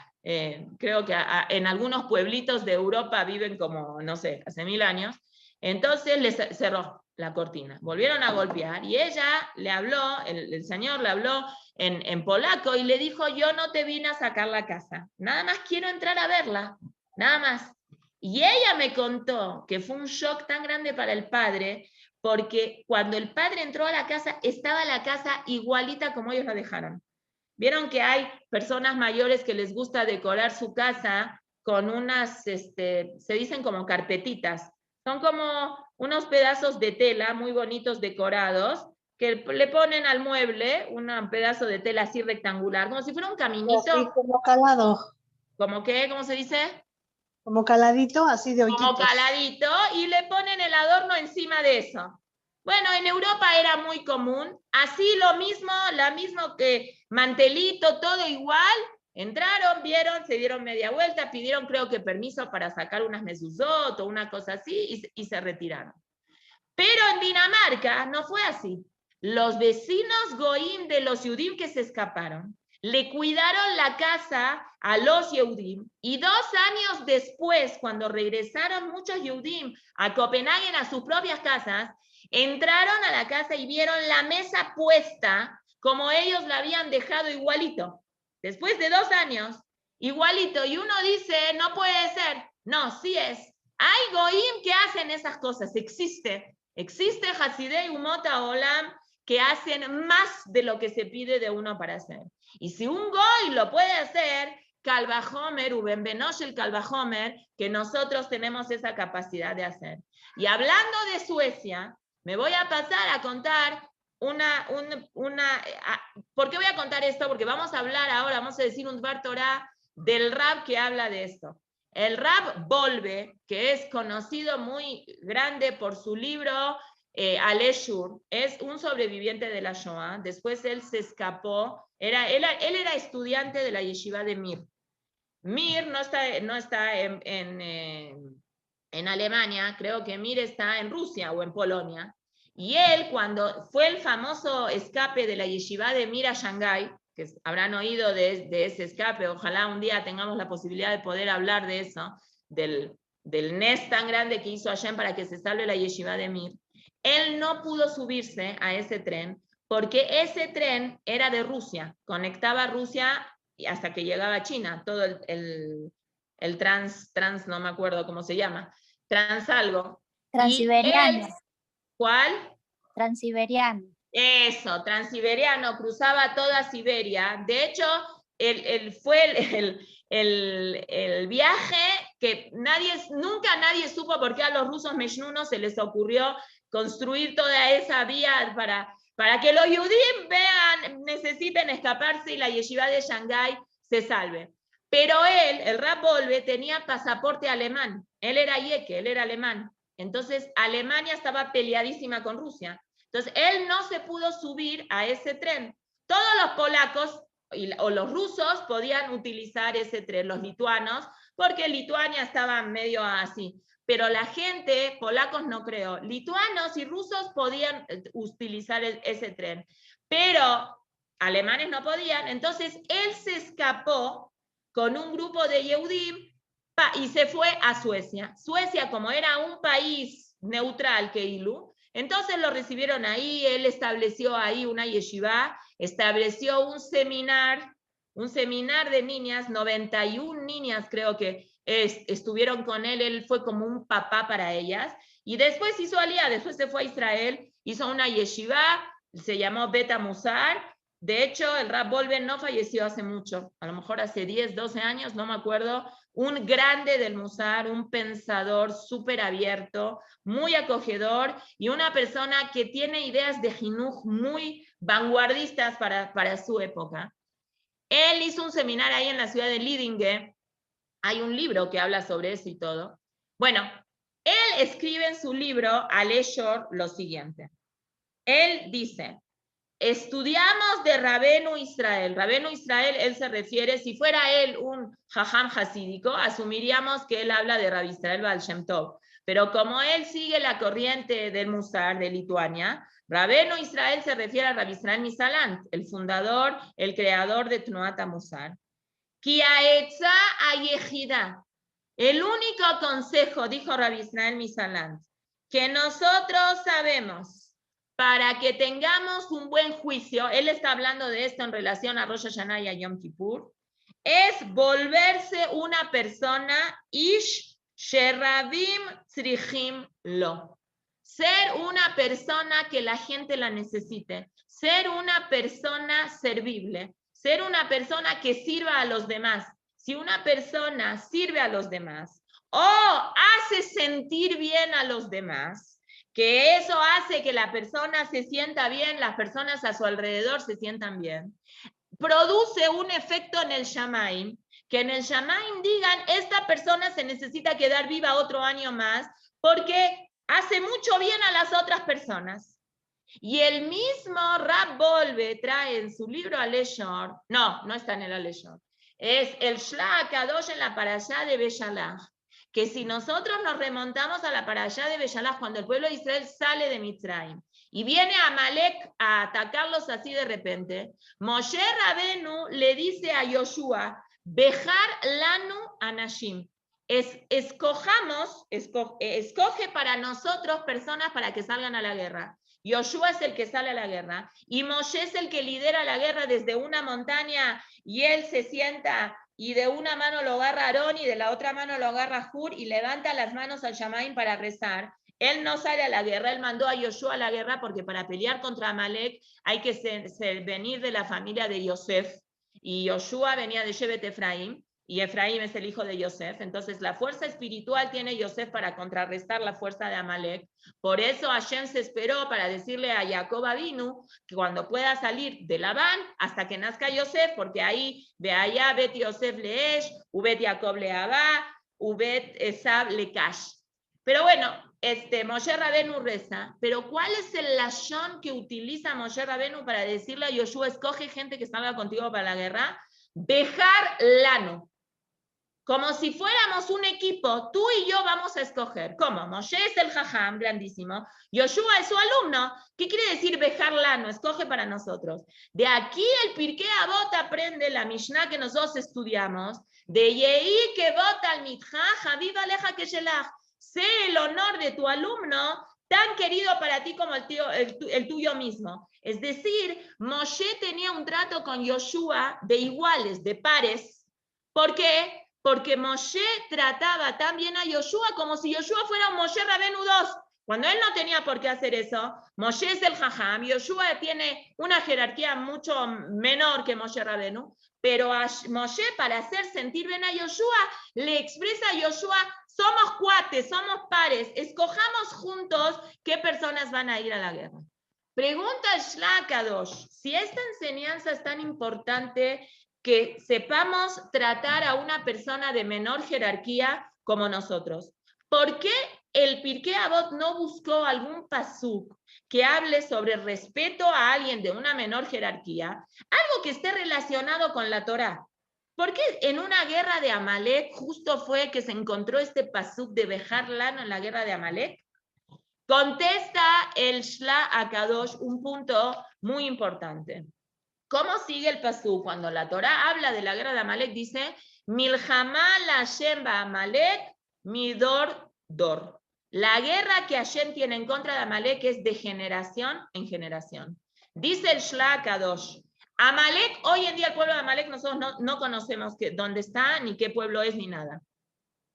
creo que en algunos pueblitos de Europa viven como, no sé, hace 1000 años, entonces les cerró la cortina, volvieron a golpear, y ella le habló, el señor le habló en polaco, y le dijo, yo no te vine a sacar la casa, nada más quiero entrar a verla, nada más. Y ella me contó que fue un shock tan grande para el padre, porque cuando el padre entró a la casa, estaba la casa igualita como ellos la dejaron. Vieron que hay personas mayores que les gusta decorar su casa con unas, se dicen como carpetitas. Son como unos pedazos de tela muy bonitos decorados que le ponen al mueble un pedazo de tela así rectangular, como si fuera un caminito. Así como calado. ¿Cómo qué? ¿Cómo se dice? Como caladito, así de hoyitos. Como caladito, y le ponen el adorno encima de eso. Bueno, en Europa era muy común, así lo mismo que mantelito, todo igual. Entraron, vieron, se dieron media vuelta, pidieron creo que permiso para sacar unas mezuzot o una cosa así, y se retiraron. Pero en Dinamarca no fue así. Los vecinos goim de los Yudim que se escaparon le cuidaron la casa a los Yehudim, y 2 años después, cuando regresaron muchos Yehudim a Copenhague a sus propias casas, entraron a la casa y vieron la mesa puesta como ellos la habían dejado igualito. Después de 2 años, igualito. Y uno dice, no puede ser. No, sí es. Hay goim que hacen esas cosas, existe Hasidei Umot Olam que hacen más de lo que se pide de uno para hacer. Y si un goy lo puede hacer, Kal Vajomer, Uben Benosh el Kal Vajomer, que nosotros tenemos esa capacidad de hacer. Y hablando de Suecia, me voy a pasar a contar ¿por qué voy a contar esto? Porque vamos a hablar ahora, vamos a decir un Dvar Torah del Rab que habla de esto. El Rab Volbe, que es conocido muy grande por su libro Aleshur, es un sobreviviente de la Shoah. Después él se escapó. Él era estudiante de la yeshiva de Mir. Mir no está en Alemania, creo que Mir está en Rusia o en Polonia. Y él, cuando fue el famoso escape de la yeshiva de Mir a Shanghái, que habrán oído de ese escape, ojalá un día tengamos la posibilidad de poder hablar de eso, del nes tan grande que hizo Hashem para que se salve la yeshiva de Mir. Él no pudo subirse a ese tren porque ese tren era de Rusia, conectaba Rusia hasta que llegaba a China, todo el trans, no me acuerdo cómo se llama, trans algo. Transiberiano. ¿Cuál? Transiberiano. Eso, transiberiano, cruzaba toda Siberia. De hecho, fue el viaje que nunca nadie supo por qué a los rusos meshnunos se les ocurrió construir toda esa vía para que los Yudim necesiten escaparse y la yeshiva de Shanghái se salve. Pero él, el Rab Volbe, tenía pasaporte alemán. Él era yeque, él era alemán. Entonces, Alemania estaba peleadísima con Rusia. Entonces, él no se pudo subir a ese tren. Todos los polacos o los rusos podían utilizar ese tren, los lituanos, porque Lituania estaba medio así. Pero la gente, polacos no creo, lituanos y rusos podían utilizar ese tren. Pero alemanes no podían. Entonces, él se escapó con un grupo de Yehudim y se fue a Suecia. Suecia, como era un país neutral, Keilu, entonces lo recibieron ahí, él estableció ahí una yeshiva, estableció un seminar de niñas, 91 niñas creo que estuvieron con él fue como un papá para ellas, y después hizo alía, después se fue a Israel, hizo una yeshiva, se llamó Beta Musar. De hecho, el Rab Volbe no falleció hace mucho, a lo mejor hace 10, 12 años, no me acuerdo, un grande del Musar, un pensador súper abierto, muy acogedor, y una persona que tiene ideas de Jinuj muy vanguardistas para su época. Él hizo un seminario ahí en la ciudad de Lidinge, hay un libro que habla sobre eso y todo. Bueno, él escribe en su libro, Aleshor, lo siguiente. Él dice estudiamos de Rabenu Israel. Rabenu Israel, él se refiere, si fuera él un jajam hasídico, asumiríamos que él habla de Rabbi Israel Baal Shem Tov. Pero como él sigue la corriente del Musar de Lituania, Rabenu Israel se refiere a Rabbi Israel Misalant, el fundador, el creador de Tnuat HaMusar. Ki ha'etza hayejida. El único consejo, dijo Rabbi Israel Misalant, que nosotros sabemos para que tengamos un buen juicio, él está hablando de esto en relación a Rosh Hashanah y a Yom Kippur, es volverse una persona ish sherabim tzrichim lo. Ser una persona que la gente la necesite, ser una persona servible, ser una persona que sirva a los demás. Si una persona sirve a los demás o hace sentir bien a los demás, que eso hace que la persona se sienta bien, las personas a su alrededor se sientan bien, produce un efecto en el Shamaim, que en el Shamaim digan, esta persona se necesita quedar viva otro año más, porque hace mucho bien a las otras personas. Y el mismo Rab Volve trae en su libro Aleshor, no está en el Aleshor, es el Shla HaKadosh en la parashá de Beshalach, que si nosotros nos remontamos a la parashá de Beshalach, cuando el pueblo de Israel sale de Mitzrayim, y viene Amalek a atacarlos así de repente, Moshe Rabenu le dice a Yoshua, Bejar lanu anashim, escoge para nosotros personas para que salgan a la guerra. Yoshua es el que sale a la guerra y Moshe es el que lidera la guerra desde una montaña y él se sienta y de una mano lo agarra Aarón y de la otra mano lo agarra Hur y levanta las manos al Shamaim para rezar. Él no sale a la guerra, él mandó a Yoshua a la guerra porque para pelear contra Amalek hay que venir de la familia de Yosef y Yoshua venía de Shevet Efraim. Y Efraim es el hijo de Yosef, entonces la fuerza espiritual tiene Yosef para contrarrestar la fuerza de Amalek. Por eso Hashem se esperó para decirle a Jacob Avinu que cuando pueda salir de Labán hasta que nazca Yosef, porque ahí ve allá Bet Yosef leesh, ubet Jacob leabá, ubet Esab lekash. Pero bueno, Moshe Rabenu reza, pero ¿cuál es el lashon que utiliza Moshe Rabenu para decirle a Yoshua, escoge gente que salga contigo para la guerra? Bejar lano. Como si fuéramos un equipo, tú y yo vamos a escoger. ¿Cómo? Moshe es el jajam, grandísimo. Yoshua es su alumno. ¿Qué quiere decir bejar lano? Escoge para nosotros. De aquí el Pirkei Avot aprende la Mishnah que nosotros estudiamos. De Yehi que vota al mitja, Javiv aleja que shelach. Sé el honor de tu alumno tan querido para ti como el tuyo mismo. Es decir, Moshe tenía un trato con Yoshua de iguales, de pares. ¿Por qué? Porque Moshe trataba tan bien a Yoshua como si Yoshua fuera un Moshe Rabenu 2. Cuando él no tenía por qué hacer eso, Moshe es el jajam, Yoshua tiene una jerarquía mucho menor que Moshe Rabenu, pero a Moshe, para hacer sentir bien a Yoshua, le expresa a Yoshua, somos cuates, somos pares, escojamos juntos qué personas van a ir a la guerra. Pregunta Shla HaKadosh, si esta enseñanza es tan importante que sepamos tratar a una persona de menor jerarquía como nosotros, ¿por qué el Pirkei Avot no buscó algún pasuk que hable sobre respeto a alguien de una menor jerarquía, algo que esté relacionado con la Torá? ¿Por qué en una guerra de Amalek justo fue que se encontró este pasuk de Bejar lano en la guerra de Amalek? Contesta el Shla HaKadosh un punto muy importante. ¿Cómo sigue el pasú? Cuando la Torá habla de la guerra de Amalek, dice, Milhamá la Hashem ba Amalek, midor dor. La guerra que Hashem tiene en contra de Amalek es de generación en generación. Dice el Shla HaKadosh, Amalek, hoy en día el pueblo de Amalek nosotros no conocemos dónde está, ni qué pueblo es, ni nada.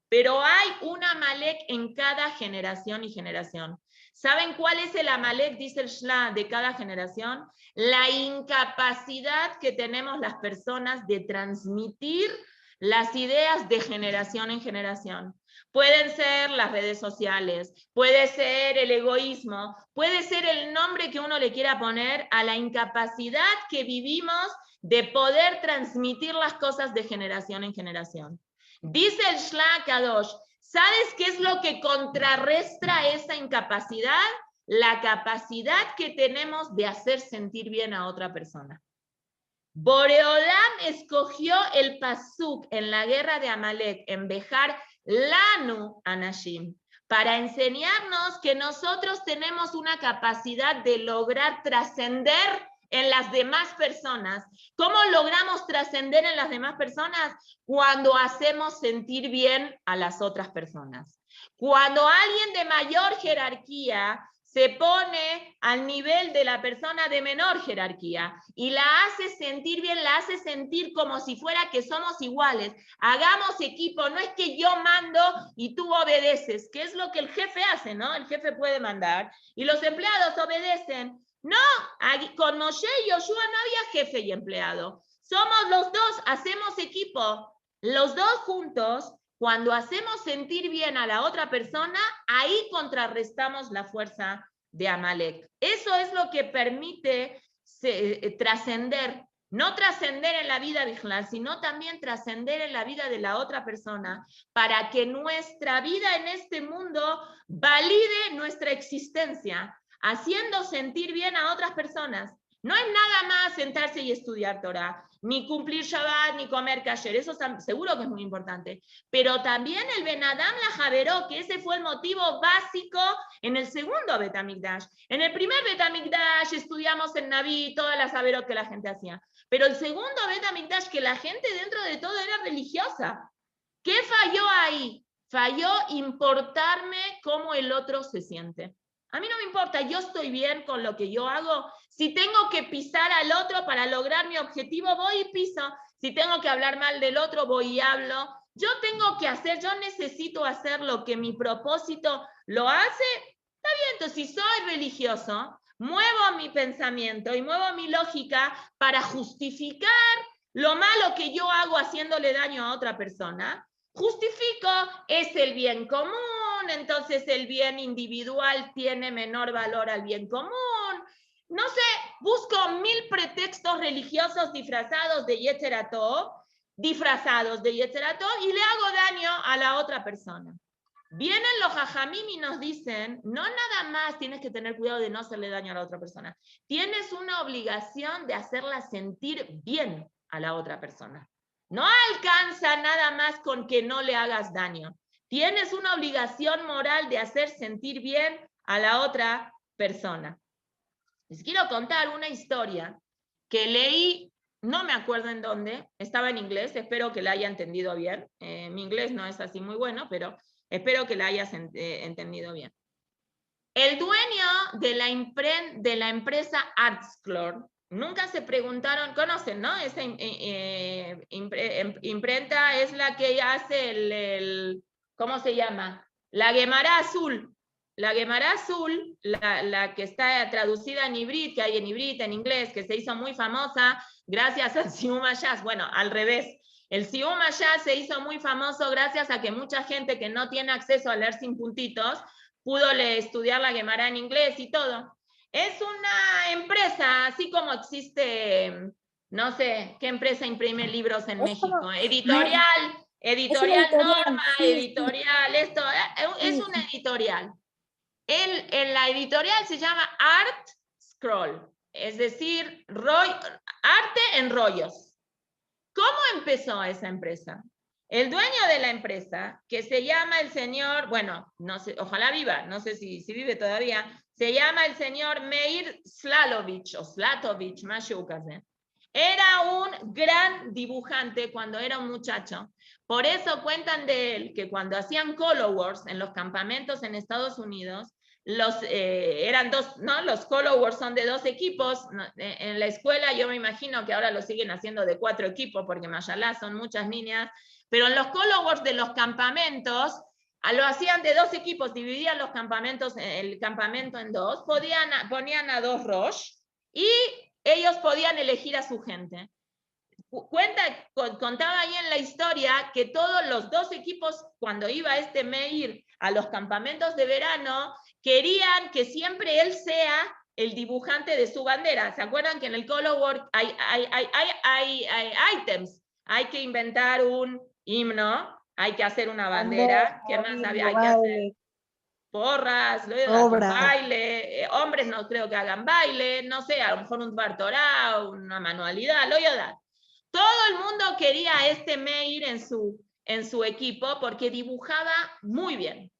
Pero hay un Amalek en cada generación y generación. ¿Saben cuál es el Amalek, dice el Shla, de cada generación? La incapacidad que tenemos las personas de transmitir las ideas de generación en generación. Pueden ser las redes sociales, puede ser el egoísmo, puede ser el nombre que uno le quiera poner a la incapacidad que vivimos de poder transmitir las cosas de generación en generación. Dice el Shla HaKadosh, ¿sabes qué es lo que contrarresta esa incapacidad? la capacidad que tenemos de hacer sentir bien a otra persona. Boreolam escogió el pasuk en la guerra de Amalek, en Bejar Lanu Anashim, para enseñarnos que nosotros tenemos una capacidad de lograr trascender en las demás personas. ¿Cómo logramos trascender en las demás personas? Cuando hacemos sentir bien a las otras personas. Cuando alguien de mayor jerarquía se pone al nivel de la persona de menor jerarquía y la hace sentir bien, la hace sentir como si fuera que somos iguales. Hagamos equipo, no es que yo mando y tú obedeces, que es lo que el jefe hace, ¿no? El jefe puede mandar y los empleados obedecen. No, con Moshe y Yoshua no había jefe y empleado. Somos los dos, hacemos equipo. Los dos juntos, cuando hacemos sentir bien a la otra persona, ahí contrarrestamos la fuerza de Amalek. Eso es lo que permite trascender. No trascender en la vida vigilal, sino también trascender en la vida de la otra persona, para que nuestra vida en este mundo valide nuestra existencia, haciendo sentir bien a otras personas. No es nada más sentarse y estudiar Torah, ni cumplir Shabbat, ni comer kasher, eso seguro que es muy importante, pero también el Ben Adam la Javeró, que ese fue el motivo básico en el segundo Bet HaMikdash. En el primer Bet HaMikdash estudiamos en Naví todas las Javerot que la gente hacía, pero el segundo Bet HaMikdash, que la gente dentro de todo era religiosa. ¿Qué falló ahí? Falló importarme cómo el otro se siente. A mí no me importa, yo estoy bien con lo que yo hago. Si tengo que pisar al otro para lograr mi objetivo, voy y piso. Si tengo que hablar mal del otro, voy y hablo. Yo tengo que hacer, yo necesito hacer lo que mi propósito lo hace. Está bien, entonces si soy religioso, muevo mi pensamiento y muevo mi lógica para justificar lo malo que yo hago haciéndole daño a otra persona. Justifico, es el bien común, entonces el bien individual tiene menor valor al bien común. No sé, busco 1000 pretextos religiosos disfrazados de Yetzer Tov, y le hago daño a la otra persona. Vienen los jajamim y nos dicen, no nada más tienes que tener cuidado de no hacerle daño a la otra persona, tienes una obligación de hacerla sentir bien a la otra persona. No alcanza nada más con que no le hagas daño. Tienes una obligación moral de hacer sentir bien a la otra persona. Les quiero contar una historia que leí, no me acuerdo en dónde, estaba en inglés, espero que la haya entendido bien. Mi inglés no es así muy bueno, pero espero que la hayas entendido bien. El dueño de la empresa Artsclor, nunca se preguntaron, conocen, ¿no? Esa imprenta es la que hace ¿cómo se llama? La Gemara Azul. La Gemara Azul, la que está traducida en Ibrit, que hay en Ibrit, en inglés, que se hizo muy famosa gracias al Siyum Hayaz. Bueno, al revés. El Siyum Hayaz se hizo muy famoso gracias a que mucha gente que no tiene acceso a leer sin puntitos pudo estudiar la Gemara en inglés y todo. Es una empresa, así como existe, no sé, ¿qué empresa imprime libros en México? Como, editorial Norma, sí, editorial, esto, es una editorial. En la editorial se llama Art Scroll, es decir, arte en rollos. ¿Cómo empezó esa empresa? El dueño de la empresa, que se llama el señor, bueno, no sé, ojalá viva, no sé si vive todavía, se llama el señor Meir Slatovich, o Slatovich, Mashukaze. Era un gran dibujante cuando era un muchacho. Por eso cuentan de él que cuando hacían Color Wars en los campamentos en Estados Unidos, eran dos, ¿no? Los Color Wars son de 2 equipos. En la escuela yo me imagino que ahora lo siguen haciendo de 4 equipos, porque mashallah son muchas niñas. Pero en los Color Wars de los campamentos, lo hacían de 2 equipos, dividían los campamentos, el campamento en 2, ponían a 2 Rosh, y ellos podían elegir a su gente. Contaba ahí en la historia que todos los 2 equipos, cuando iba Meir a los campamentos de verano, querían que siempre él sea el dibujante de su bandera. ¿Se acuerdan que en el Color Work hay items? Hay que inventar un himno, hay que hacer una bandera. ¿Qué más había? Hay que hacer porras, lo Obra. baile, hombres no creo que hagan baile, no sé, a lo mejor un Bartorá, una manualidad, lo yodat. Todo el mundo quería a este Meir en su equipo porque dibujaba muy bien.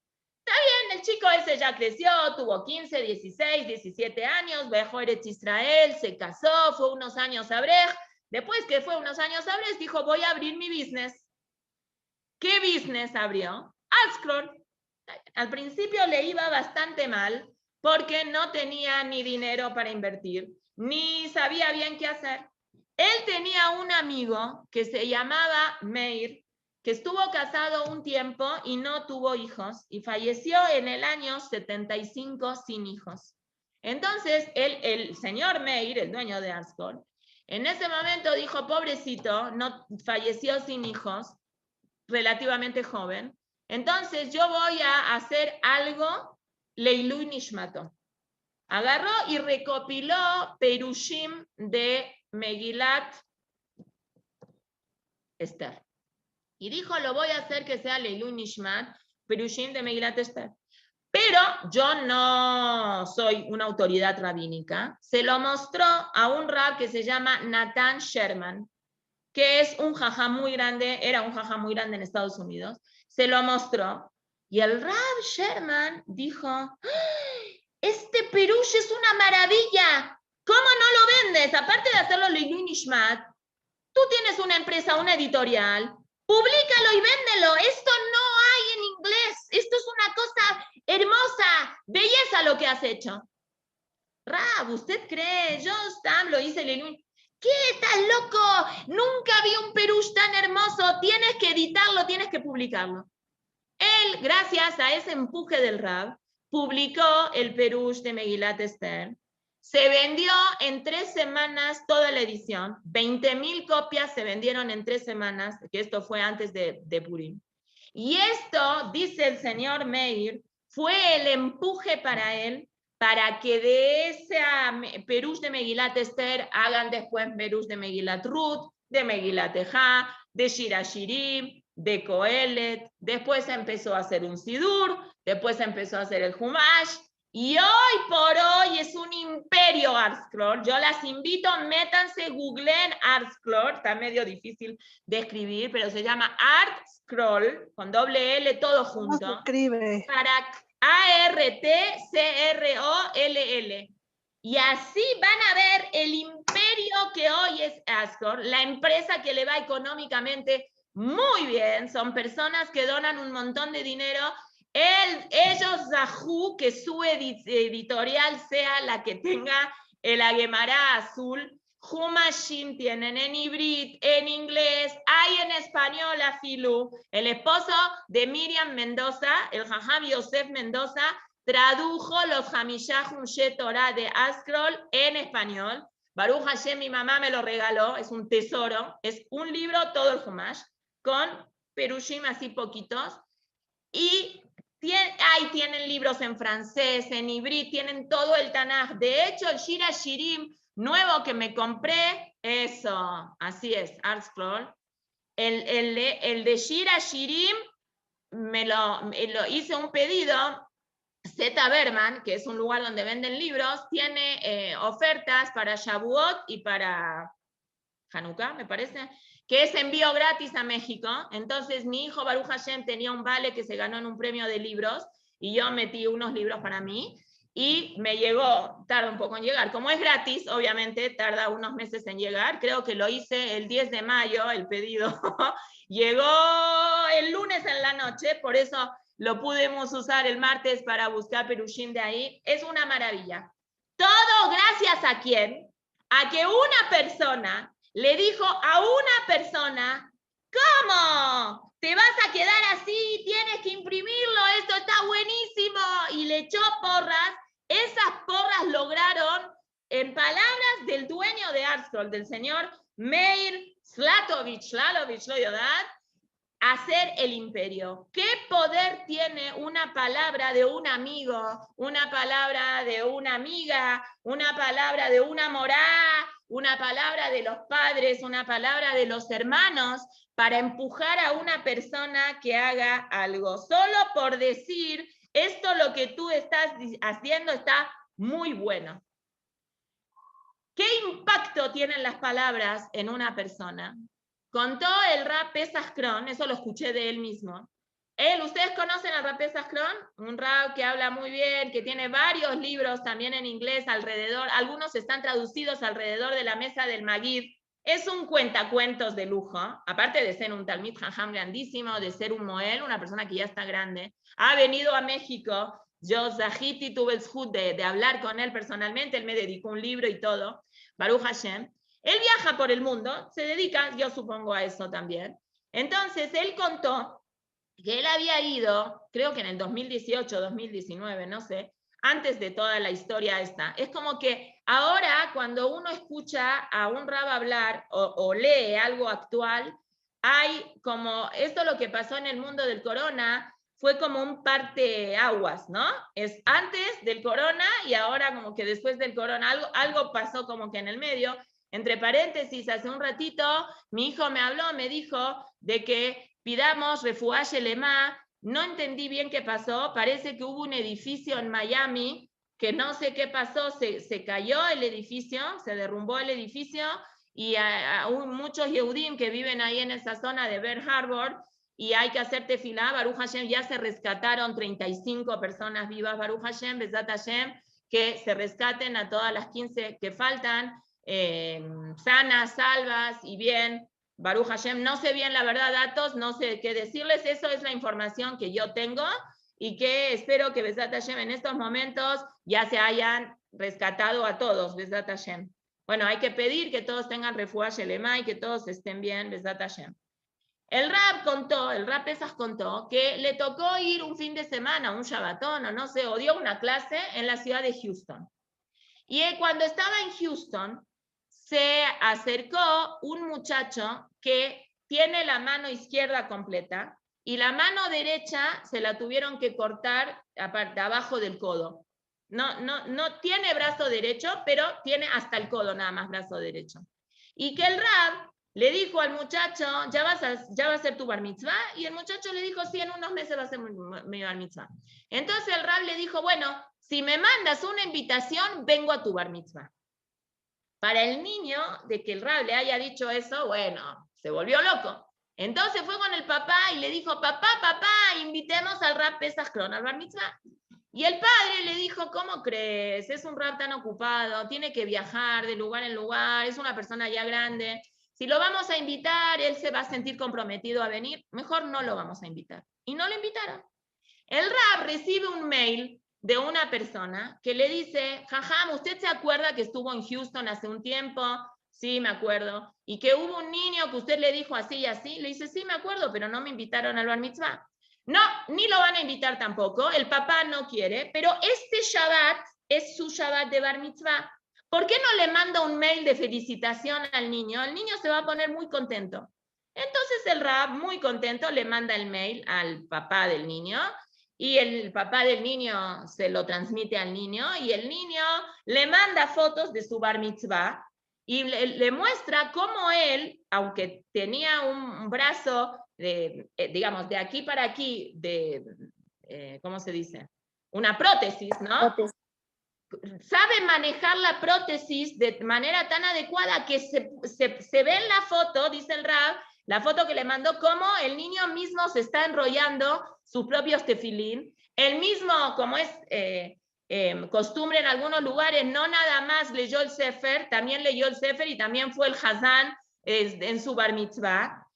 Está bien, el chico ese ya creció, tuvo 15, 16, 17 años, viajó a Eretz Israel, se casó, fue unos años a Brej. Después que fue unos años a Brej, dijo, voy a abrir mi business. ¿Qué business abrió? ArtScroll. Al principio le iba bastante mal porque no tenía ni dinero para invertir, ni sabía bien qué hacer. Él tenía un amigo que se llamaba Meir, que estuvo casado un tiempo y no tuvo hijos, y falleció en el año 75 sin hijos. Entonces, el señor Meir, el dueño de ArtScroll, en ese momento dijo, pobrecito, no, falleció sin hijos, relativamente joven, entonces yo voy a hacer algo Leilui Nishmato. Agarró y recopiló Perushim de Megilat Esther. Y dijo, lo voy a hacer que sea Leilui Nishmat, Perushim de Megilat Esther. Pero yo no soy una autoridad rabínica. Se lo mostró a un rab que se llama Nathan Sherman, que es un jajam muy grande, era un jajam muy grande en Estados Unidos. Se lo mostró. Y el Rab Sherman dijo, este peruche es una maravilla. ¿Cómo no lo vendes? Aparte de hacerlo Leilui Nishmat, tú tienes una empresa, una editorial, públicalo y véndelo. Esto no hay en inglés. Esto es una cosa hermosa, belleza lo que has hecho. Rab, ¿usted cree? Yo lo hice Leilui. ¿Qué? ¿Estás loco? Nunca vi un perush tan hermoso. Tienes que editarlo, tienes que publicarlo. Él, gracias a ese empuje del Rab, publicó el perush de Megilat Esther. Se vendió en 3 semanas toda la edición. 20,000 copias se vendieron en 3 semanas, que esto fue antes de Purim. Y esto, dice el señor Meir, fue el empuje para él, para que de ese perush de Megilat Esther hagan después perush de Megilat Ruth, de Megilat Ejá, de Shira Shirim, de Coelet. Después empezó a hacer un Sidur, después empezó a hacer el Humash, y hoy por hoy es un imperio ArtScroll. Yo las invito, métanse, googleen ArtScroll, está medio difícil de escribir, pero se llama ArtScroll, con doble L, todo junto. ¿Cómo se escribe? Para ArtScroll. Y así van a ver el imperio que hoy es ArtScroll, la empresa que le va económicamente muy bien, son personas que donan un montón de dinero. Ellos, Zahu, que su editorial sea la que tenga el Aguemará azul. Humashim tienen en ibrit, en inglés, hay en español a Filu. El esposo de Miriam Mendoza, el Jajam Yosef Mendoza, tradujo los Hamishah Humshe Torah de ArtScroll en español. Baruch Hashem, mi mamá me lo regaló, es un tesoro, es un libro, todo el Humash, con perushim así poquitos. Y ahí tienen libros en francés, en ibrit, tienen todo el Tanaj. De hecho, el Shira Shirim nuevo que me compré, eso, así es, ArtScroll. El de Shira Shirim me lo hice un pedido. Zeta Berman, que es un lugar donde venden libros, tiene ofertas para Shavuot y para Hanukkah, me parece, que es envío gratis a México. Entonces mi hijo Baruch Hashem tenía un vale que se ganó en un premio de libros y yo metí unos libros para mí y me llegó, tarda un poco en llegar. Como es gratis, obviamente tarda unos meses en llegar. Creo que lo hice el 10 de mayo, el pedido. Llegó el lunes en la noche, por eso lo pudimos usar el martes para buscar perushim de ahí. Es una maravilla. Todo gracias a quién? A que una persona le dijo a una persona, ¿cómo? ¿Te vas a quedar así? Tienes que imprimirlo, esto está buenísimo. Y le echó porras. Esas porras lograron, en palabras del dueño de ArtScroll, del señor Meir Slatovich, hacer el imperio. ¿Qué poder tiene una palabra de un amigo, una palabra de una amiga, una palabra de una morá, una palabra de los padres, una palabra de los hermanos para empujar a una persona que haga algo? Solo por decir esto lo que tú estás haciendo está muy bueno. ¿Qué impacto tienen las palabras en una persona? Contó el Rab Pesach Krohn, eso lo escuché de él mismo. ¿Ustedes conocen al Rab Pesach Krohn? Un Rab que habla muy bien, que tiene varios libros también en inglés alrededor, algunos están traducidos alrededor de la mesa del Magid. Es un cuentacuentos de lujo, aparte de ser un Talmid Jajam grandísimo, de ser un Moel, una persona que ya está grande. Ha venido a México, yo Zahiti tuve el zhut de hablar con él personalmente, él me dedicó un libro y todo, Baruch Hashem. Él viaja por el mundo, se dedica, yo supongo, a eso también. Entonces, él contó que él había ido, creo que en el 2018, 2019, no sé, antes de toda la historia esta. Es como que ahora, cuando uno escucha a un rab hablar o lee algo actual, hay como, esto lo que pasó en el mundo del corona, fue como un parteaguas, ¿no? Es antes del corona y ahora como que después del corona, algo pasó como que en el medio. Entre paréntesis, hace un ratito, mi hijo me habló, me dijo de que pidamos refuá Shelema. No entendí bien qué pasó, parece que hubo un edificio en Miami, que no sé qué pasó, se cayó el edificio, se derrumbó el edificio, y hay muchos Yehudim que viven ahí en esa zona de Pearl Harbor, y hay que hacer tefilá. Baruch Hashem, ya se rescataron 35 personas vivas, Baruch Hashem, Bezat Hashem, que se rescaten a todas las 15 que faltan, sanas, salvas y bien, Baruch Hashem. No sé bien la verdad datos, no sé qué decirles, eso es la información que yo tengo y que espero que Bezat Hashem en estos momentos ya se hayan rescatado a todos, Bezat Hashem. Bueno, hay que pedir que todos tengan refuá Shelema y que todos estén bien, Bezat Hashem. El Rab Pesach contó que le tocó ir un fin de semana, un Shabbatón, o no sé, o dio una clase en la ciudad de Houston. Y cuando estaba en Houston, se acercó un muchacho que tiene la mano izquierda completa y la mano derecha se la tuvieron que cortar abajo del codo. No tiene brazo derecho, pero tiene hasta el codo nada más brazo derecho. Y que el Rab le dijo al muchacho, ¿ya va a ser tu bar mitzvah? Y el muchacho le dijo, sí, en unos meses va a ser mi bar mitzvah. Entonces el Rab le dijo, bueno, si me mandas una invitación, vengo a tu bar mitzvah. Para el niño, de que el Rab le haya dicho eso, bueno, se volvió loco. Entonces fue con el papá y le dijo, papá, invitemos al Rab Pesach Krohn al bar mitzvah. Y el padre le dijo, ¿cómo crees? Es un Rab tan ocupado, tiene que viajar de lugar en lugar, es una persona ya grande. Si lo vamos a invitar, él se va a sentir comprometido a venir, mejor no lo vamos a invitar. Y no lo invitaron. El Rab recibe un mail de una persona que le dice, Jajam, ¿usted se acuerda que estuvo en Houston hace un tiempo? Sí, me acuerdo. Y que hubo un niño que usted le dijo así y así. Le dice, sí, me acuerdo, pero no me invitaron al bar mitzvah. No, ni lo van a invitar tampoco. El papá no quiere, pero este Shabbat es su Shabbat de bar mitzvah. ¿Por qué no le manda un mail de felicitación al niño? El niño se va a poner muy contento. Entonces el Rab, muy contento, le manda el mail al papá del niño y el papá del niño se lo transmite al niño y el niño le manda fotos de su bar mitzvah y le muestra cómo él, aunque tenía un brazo, digamos, de aquí para aquí, ¿cómo se dice? Una prótesis, ¿no? Sabe manejar la prótesis de manera tan adecuada que se ve en la foto, dice el Rab, la foto que le mandó, cómo el niño mismo se está enrollando sus propios tefilín. El mismo, como es costumbre en algunos lugares, no nada más leyó el Sefer, también leyó el Sefer y también fue el Hazán en su bar mitzvah.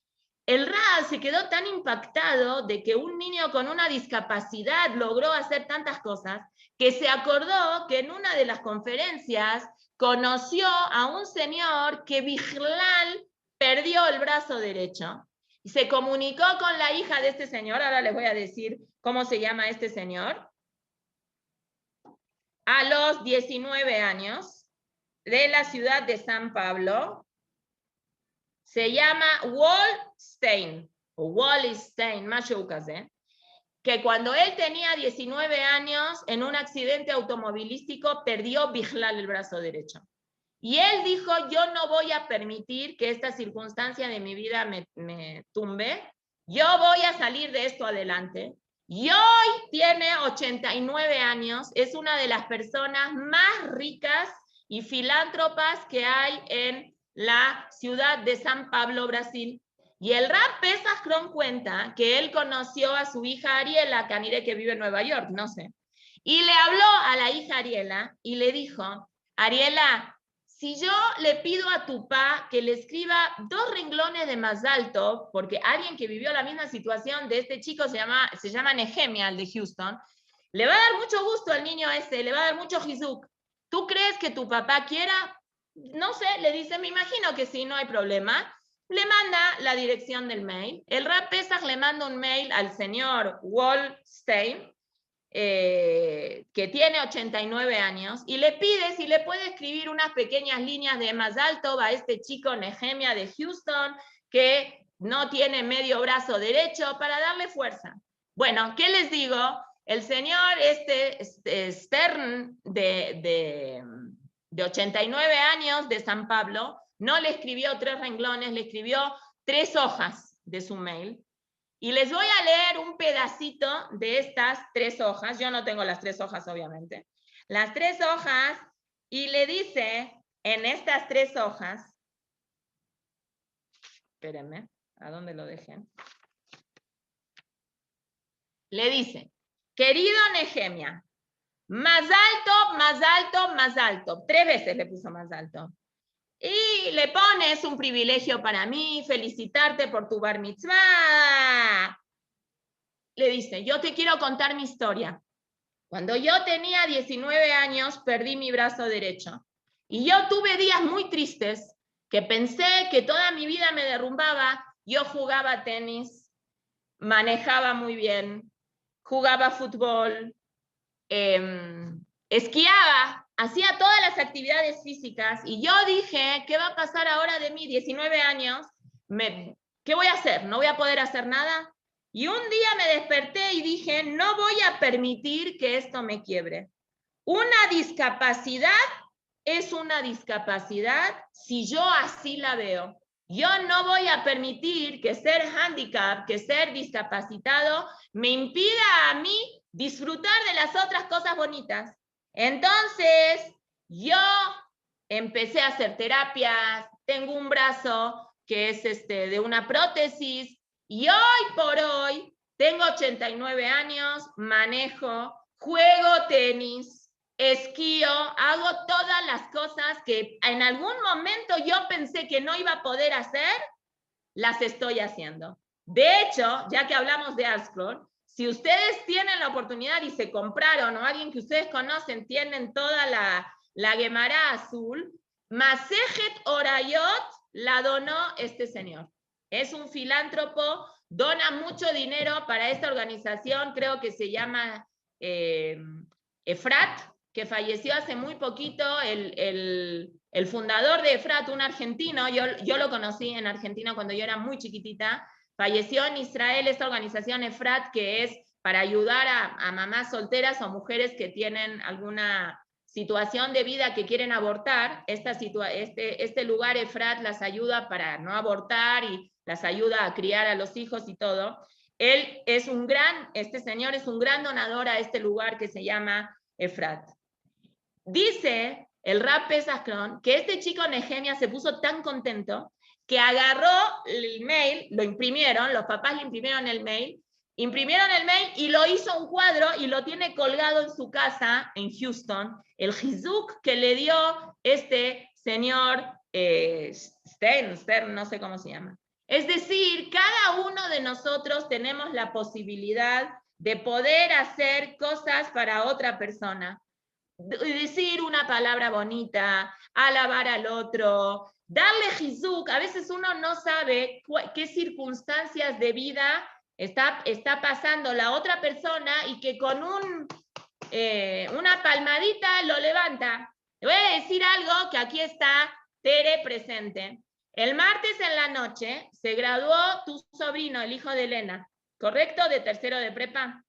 El Rab se quedó tan impactado de que un niño con una discapacidad logró hacer tantas cosas que se acordó que en una de las conferencias conoció a un señor que Bijlal perdió el brazo derecho y se comunicó con la hija de este señor. Ahora les voy a decir cómo se llama este señor. A los 19 años, de la ciudad de San Pablo, se llama Wallstein, o Wallenstein, que cuando él tenía 19 años, en un accidente automovilístico, perdió Bijlal el brazo derecho. Y él dijo, yo no voy a permitir que esta circunstancia de mi vida me tumbe, yo voy a salir de esto adelante. Y hoy tiene 89 años, es una de las personas más ricas y filántropas que hay en la ciudad de San Pablo, Brasil. Y el Rav Pesach Krohn cuenta que él conoció a su hija Ariela, Canire, que vive en Nueva York, no sé. Y le habló a la hija Ariela y le dijo, Ariela, si yo le pido a tu pa que le escriba 2 renglones de Mazal Tov, porque alguien que vivió la misma situación de este chico se llama Nehemia, el de Houston, le va a dar mucho gusto al niño ese, le va a dar mucho jizuk. ¿Tú crees que tu papá quiera? No sé, le dice, me imagino que sí, no hay problema. Le manda la dirección del mail. El Rav Pesach le manda un mail al señor Wallstein, que tiene 89 años, y le pide si le puede escribir unas pequeñas líneas de Mazal Tov a este chico Nehemia de Houston, que no tiene medio brazo derecho, para darle fuerza. Bueno, ¿qué les digo? El señor Stern, de 89 años, de San Pablo, no le escribió 3 renglones, le escribió 3 hojas de su mail. Y les voy a leer un pedacito de estas 3 hojas. Yo no tengo las 3 hojas, obviamente. Las 3 hojas, y le dice en estas 3 hojas, espérenme, ¿a dónde lo dejé? Le dice, querido Nehemia, más alto, más alto, más alto. 3 veces le puso más alto. Y le pone, es un privilegio para mí felicitarte por tu bar mitzvah. Le dice, yo te quiero contar mi historia. Cuando yo tenía 19 años, perdí mi brazo derecho. Y yo tuve días muy tristes, que pensé que toda mi vida me derrumbaba. Yo jugaba tenis, manejaba muy bien, jugaba fútbol, esquiaba, hacía todas las actividades físicas. Y yo dije, ¿qué va a pasar ahora de mí? 19 años, ¿qué voy a hacer? ¿No voy a poder hacer nada? Y un día me desperté y dije, no voy a permitir que esto me quiebre. Una discapacidad es una discapacidad si yo así la veo. Yo no voy a permitir que ser handicap, que ser discapacitado, me impida a mí disfrutar de las otras cosas bonitas. Entonces, yo empecé a hacer terapias, tengo un brazo que es de una prótesis, y hoy por hoy tengo 89 años, manejo, juego tenis, esquío, hago todas las cosas que en algún momento yo pensé que no iba a poder hacer, las estoy haciendo. De hecho, ya que hablamos de Ascron, si ustedes tienen la oportunidad y se compraron, o alguien que ustedes conocen, tienen toda la Gemara azul, Masejet Orayot la donó este señor. Es un filántropo, dona mucho dinero para esta organización, creo que se llama Efrat, que falleció hace muy poquito, el fundador de Efrat, un argentino, yo lo conocí en Argentina cuando yo era muy chiquitita, falleció en Israel esta organización Efrat, que es para ayudar a mamás solteras o mujeres que tienen alguna situación de vida que quieren abortar. Este lugar Efrat las ayuda para no abortar y las ayuda a criar a los hijos y todo. Este señor es un gran donador a este lugar que se llama Efrat. Dice el Rav Pesach Krohn que este chico Nehemia se puso tan contento que agarró el mail, lo imprimieron, los papás le imprimieron el mail y lo hizo un cuadro y lo tiene colgado en su casa en Houston, el jizuk que le dio este señor Stern, no sé cómo se llama. Es decir, cada uno de nosotros tenemos la posibilidad de poder hacer cosas para otra persona. Decir una palabra bonita, alabar al otro, darle jizuk. A veces uno no sabe qué circunstancias de vida está pasando la otra persona y que con una palmadita lo levanta. Le voy a decir algo que aquí está Tere presente. El martes en la noche se graduó tu sobrino, el hijo de Elena, ¿correcto? De tercero de prepa.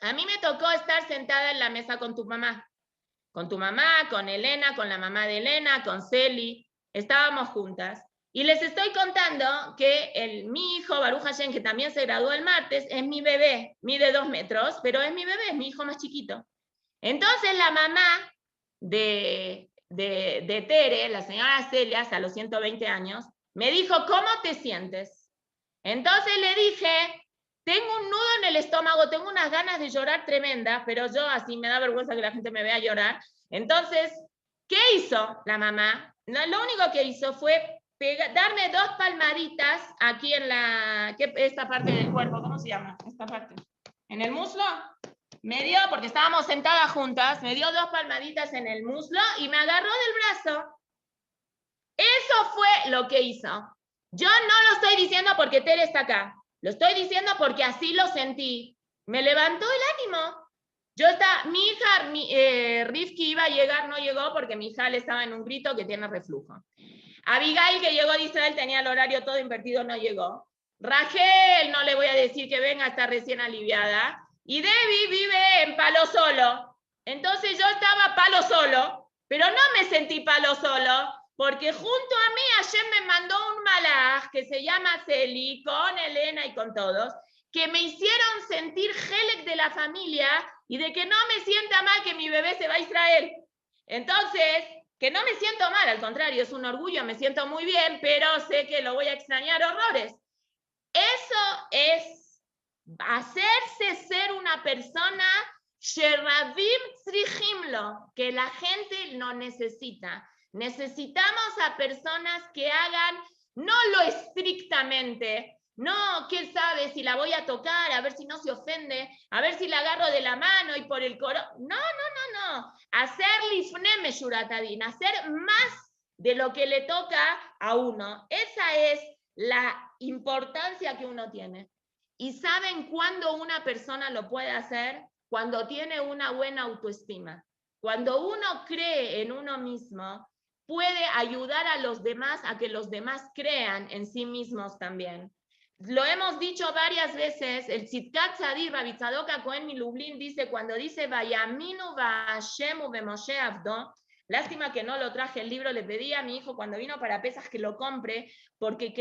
A mí me tocó estar sentada en la mesa con tu mamá, con Elena, con la mamá de Elena, con Celi. Estábamos juntas. Y les estoy contando que mi hijo, Baruch Hashem, que también se graduó el martes, es mi bebé, mide 2 metros, pero es mi bebé, es mi hijo más chiquito. Entonces la mamá de Tere, la señora Celia, a los 120 años, me dijo, ¿cómo te sientes? Entonces le dije, tengo un nudo en el estómago, tengo unas ganas de llorar tremendas, pero yo así me da vergüenza que la gente me vea llorar. Entonces, ¿qué hizo la mamá? No, lo único que hizo fue darme 2 palmaditas aquí en esta parte del cuerpo, ¿cómo se llama? Esta parte. En el muslo. Me dio, porque estábamos sentadas juntas, me dio 2 palmaditas en el muslo y me agarró del brazo. Eso fue lo que hizo. Yo no lo estoy diciendo porque Tere está acá. Lo estoy diciendo porque así lo sentí. Me levantó el ánimo. Mi hija, Rifki iba a llegar, no llegó porque mi hija le estaba en un grito que tiene reflujo. Abigail, que llegó de Israel, tenía el horario todo invertido, no llegó. Rachel, no le voy a decir que venga, está recién aliviada. Y Debbie vive en Palo Solo. Entonces yo estaba Palo Solo, pero no me sentí Palo Solo, porque junto a mí ayer me mandó un malaj que se llama Celi, con Elena y con todos, que me hicieron sentir Helek de la familia y de que no me sienta mal que mi bebé se va a Israel. Entonces, que no me siento mal, al contrario, es un orgullo, me siento muy bien, pero sé que lo voy a extrañar horrores. Eso es hacerse ser una persona Sheravim Tzrichimlo, que la gente lo necesita. Necesitamos a personas que hagan no lo estrictamente, no, quién sabe si la voy a tocar, a ver si no se ofende, a ver si la agarro de la mano y por el coro. No. Hacer lifne meshuratadin, hacer más de lo que le toca a uno. Esa es la importancia que uno tiene. ¿Y saben cuándo una persona lo puede hacer? Cuando tiene una buena autoestima. Cuando uno cree en uno mismo, puede ayudar a los demás a que los demás crean en sí mismos también. Lo hemos dicho varias veces, el Tzidkat Tzadik, Rabbi Tzadok HaKohen Milublin dice, cuando dice, Vayaminu va'ashemu ve'Moshe Avdo, lástima que no lo traje el libro, le pedí a mi hijo cuando vino para Pesas que lo compre, porque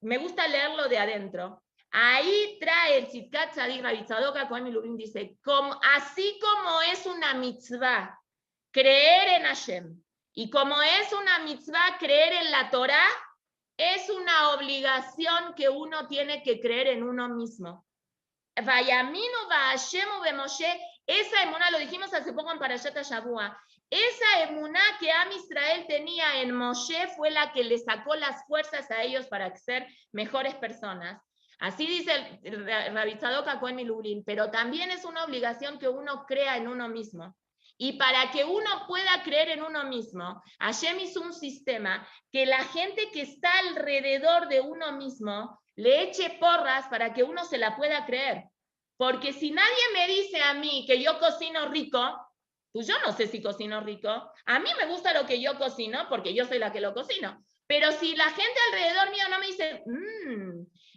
me gusta leerlo de adentro. Ahí trae el Tzidkat Tzadik, Rabbi Tzadok HaKohen Milublin dice, así como es una mitzvah creer en Hashem, y como es una mitzvah creer en la Torah, es una obligación que uno tiene que creer en uno mismo. Vayaminu va'ashemu ve'Moshe, esa emuná, lo dijimos hace poco en Parashat HaShavua, esa emuná que Am Israel tenía en Moshe fue la que le sacó las fuerzas a ellos para ser mejores personas. Así dice el Rabbi Tzadok HaKohen Milublin, pero también es una obligación que uno crea en uno mismo. Y para que uno pueda creer en uno mismo, Hashem hizo un sistema que la gente que está alrededor de uno mismo le eche porras para que uno se la pueda creer. Porque si nadie me dice a mí que yo cocino rico, pues yo no sé si cocino rico. A mí me gusta lo que yo cocino porque yo soy la que lo cocino. Pero si la gente alrededor mío no me dice,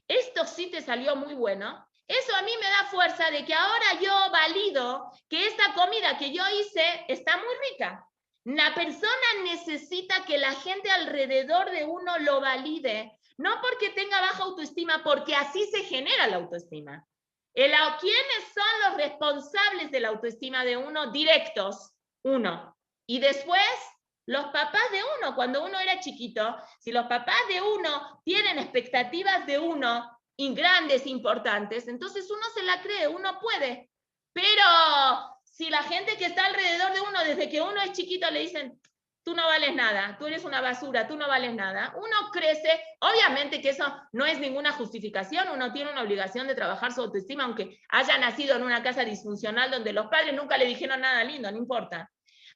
esto sí te salió muy bueno, eso a mí me da fuerza de que ahora yo valido que esta comida que yo hice está muy rica. La persona necesita que la gente alrededor de uno lo valide, no porque tenga baja autoestima, porque así se genera la autoestima. ¿Quiénes son los responsables de la autoestima de uno? Directos, uno. Y después, los papás de uno, cuando uno era chiquito, si los papás de uno tienen expectativas de uno, grandes, importantes, entonces uno se la cree, uno puede. Pero si la gente que está alrededor de uno, desde que uno es chiquito, le dicen, tú no vales nada, tú eres una basura, tú no vales nada, uno crece, obviamente que eso no es ninguna justificación, uno tiene una obligación de trabajar su autoestima, aunque haya nacido en una casa disfuncional donde los padres nunca le dijeron nada lindo, no importa.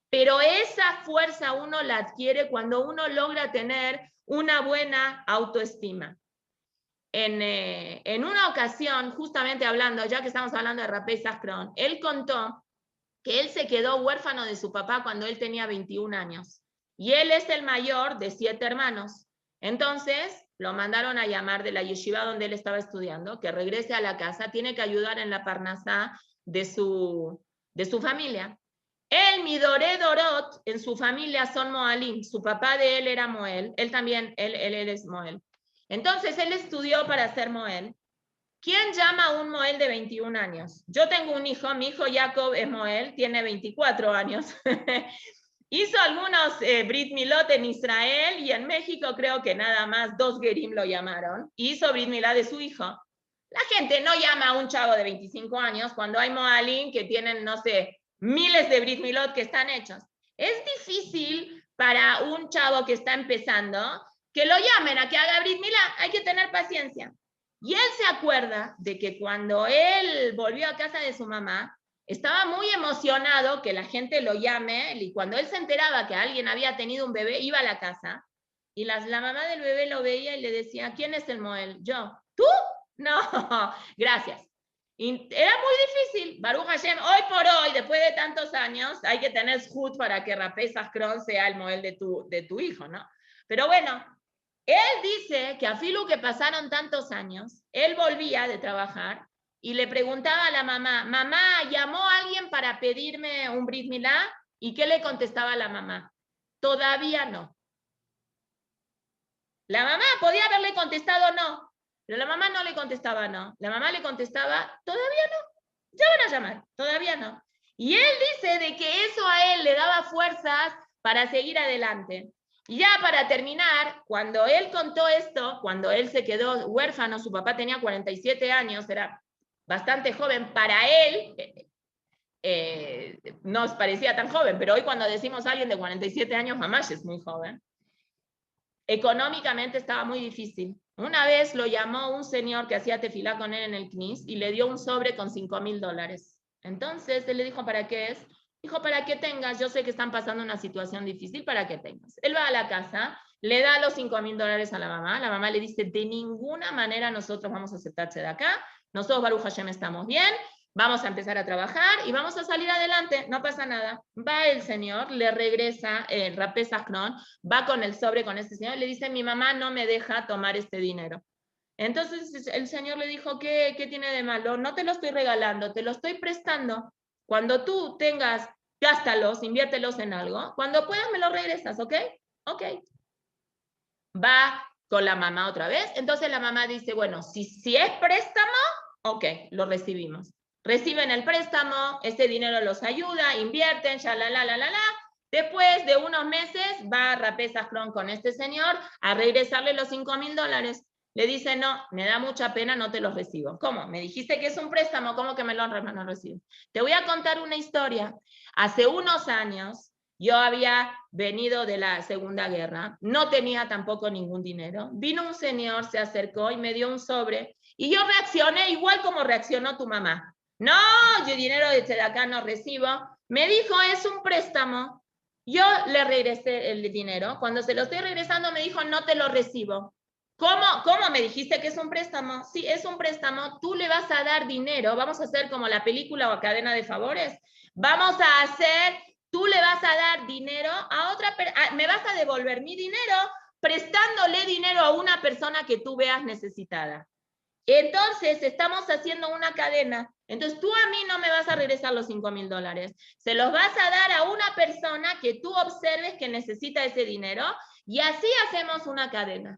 Pero esa fuerza uno la adquiere cuando uno logra tener una buena autoestima. En una ocasión, justamente hablando, ya que estamos hablando de Rapé Safron, él contó que él se quedó huérfano de su papá cuando él tenía 21 años. Y él es el mayor de 7 hermanos. Entonces, lo mandaron a llamar de la yeshiva donde él estaba estudiando, que regrese a la casa, tiene que ayudar en la parnasá de su familia. El Midoré Dorot, en su familia son Moalim, su papá de él era Moel, él también, él es Moel. Entonces él estudió para ser Moel. ¿Quién llama a un Moel de 21 años? Yo tengo un hijo, mi hijo Jacob es Moel, tiene 24 años. Hizo algunos Brit Milot en Israel y en México creo que nada más 2 Gerim lo llamaron. Hizo Brit Milá de su hijo. La gente no llama a un chavo de 25 años cuando hay Moalim que tienen, no sé, miles de Brit Milot que están hechos. Es difícil para un chavo que está empezando que lo llamen a que haga Brit Milá. Hay que tener paciencia. Y él se acuerda de que cuando él volvió a casa de su mamá, estaba muy emocionado que la gente lo llame, y cuando él se enteraba que alguien había tenido un bebé, iba a la casa, y la mamá del bebé lo veía y le decía, ¿quién es el Moel? Yo. ¿Tú? No, gracias. Y era muy difícil. Baruch Hashem, hoy por hoy, después de tantos años, hay que tener zhut para que Rapé Sacrón sea el Moel de tu hijo, ¿no? Pero bueno, él dice que a Filu que pasaron tantos años, él volvía de trabajar y le preguntaba a la mamá, mamá, ¿llamó a alguien para pedirme un Brit Milá? ¿Y qué le contestaba la mamá? Todavía no. La mamá podía haberle contestado no, pero la mamá no le contestaba no. La mamá le contestaba, todavía no, ya van a llamar, todavía no. Y él dice de que eso a él le daba fuerzas para seguir adelante. Y ya para terminar, cuando él contó esto, cuando él se quedó huérfano, su papá tenía 47 años, era bastante joven para él, nos parecía tan joven, pero hoy cuando decimos a alguien de 47 años, mamá es muy joven. Económicamente estaba muy difícil. Una vez lo llamó un señor que hacía tefilá con él en el CNIS y le dio un sobre con $5,000. Entonces él le dijo, ¿para qué es? Dijo, para que tengas, yo sé que están pasando una situación difícil, para que tengas. Él va a la casa, le da los $5,000 a la mamá le dice, de ninguna manera nosotros vamos a aceptarse de acá, nosotros Baruch Hashem estamos bien, vamos a empezar a trabajar y vamos a salir adelante, no pasa nada. Va el señor, le regresa Rapé Sacrón, va con el sobre con este señor, le dice, mi mamá no me deja tomar este dinero. Entonces el señor le dijo, ¿qué tiene de malo? No te lo estoy regalando, te lo estoy prestando. Cuando tú tengas, gástalos, inviértelos en algo. Cuando puedas me lo regresas, ¿ok? Ok. Va con la mamá otra vez. Entonces la mamá dice, bueno, si es préstamo, ok, lo recibimos. Reciben el préstamo, este dinero los ayuda, invierten, la. Después de unos meses va Rapé Sacrón con este señor a regresarle los $5,000. Le dice, no, me da mucha pena, no te los recibo. ¿Cómo? Me dijiste que es un préstamo, ¿cómo que me lo recibo? Te voy a contar una historia. Hace unos años, yo había venido de la Segunda Guerra, no tenía tampoco ningún dinero. Vino un señor, se acercó y me dio un sobre. Y yo reaccioné igual como reaccionó tu mamá. No, yo dinero de acá no recibo. Me dijo, es un préstamo. Yo le regresé el dinero. Cuando se lo estoy regresando, me dijo, no te lo recibo. ¿Cómo me dijiste que es un préstamo? Sí, es un préstamo. Tú le vas a dar dinero. Vamos a hacer como la película o cadena de favores. Vamos a hacer, tú le vas a dar dinero a otra persona. Me vas a devolver mi dinero prestándole dinero a una persona que tú veas necesitada. Entonces, estamos haciendo una cadena. Entonces, tú a mí no me vas a regresar los $5,000. Se los vas a dar a una persona que tú observes que necesita ese dinero y así hacemos una cadena.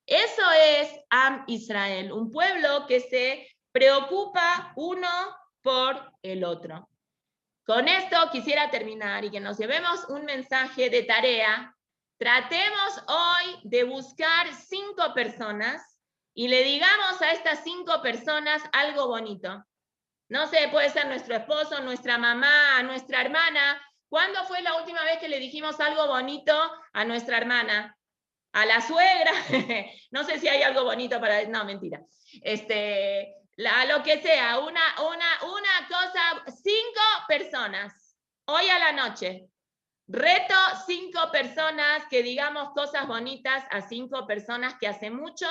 Eso es Am Israel, un pueblo que se preocupa uno por el otro. Con esto quisiera terminar y que nos llevemos un mensaje de tarea. Tratemos hoy de buscar 5 personas y le digamos a estas 5 personas algo bonito. No sé, puede ser nuestro esposo, nuestra mamá, nuestra hermana. ¿Cuándo fue la última vez que le dijimos algo bonito a nuestra hermana? A la suegra. No sé si hay algo bonito para... No, mentira. Lo que sea, una cosa, 5 personas. Hoy a la noche. Reto 5 personas que digamos cosas bonitas a 5 personas que hace mucho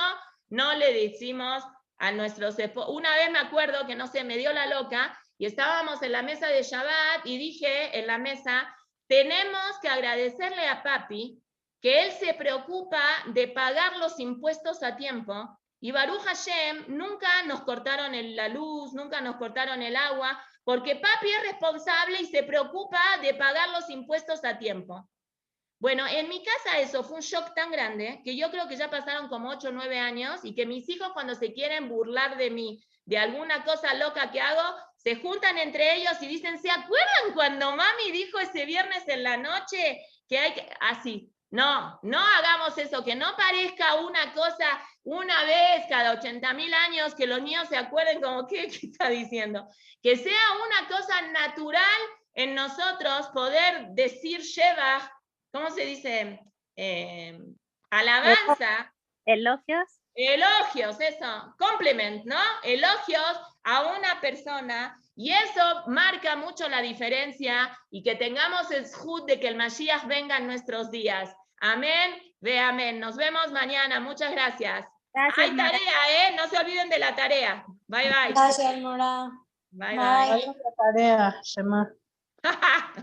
no le decimos a nuestros esposos. Una vez me acuerdo que, no sé, me dio la loca y estábamos en la mesa de Shabbat y dije en la mesa, tenemos que agradecerle a papi que él se preocupa de pagar los impuestos a tiempo y Baruch Hashem nunca nos cortaron la luz, nunca nos cortaron el agua, porque papi es responsable y se preocupa de pagar los impuestos a tiempo. Bueno, en mi casa eso fue un shock tan grande que yo creo que ya pasaron como 8 o 9 años y que mis hijos cuando se quieren burlar de mí, de alguna cosa loca que hago, se juntan entre ellos y dicen, ¿se acuerdan cuando mami dijo ese viernes en la noche que hay que...? Así. No, no hagamos eso, que no parezca una cosa una vez cada 80.000 años, que los niños se acuerden como, ¿qué está diciendo? Que sea una cosa natural en nosotros poder decir Shevach, ¿cómo se dice? Alabanza. Elogios. Elogios, eso. Compliment, ¿no? Elogios a una persona. Y eso marca mucho la diferencia y que tengamos el zhut de que el Mashiach venga en nuestros días. Amén, ve amén. Nos vemos mañana. Muchas gracias. Gracias, Hay Mora. tarea, ¿eh? No se olviden de la tarea. Bye, bye. Gracias, Mora. Bye, Bye. bye. Hagan la tarea, Shema.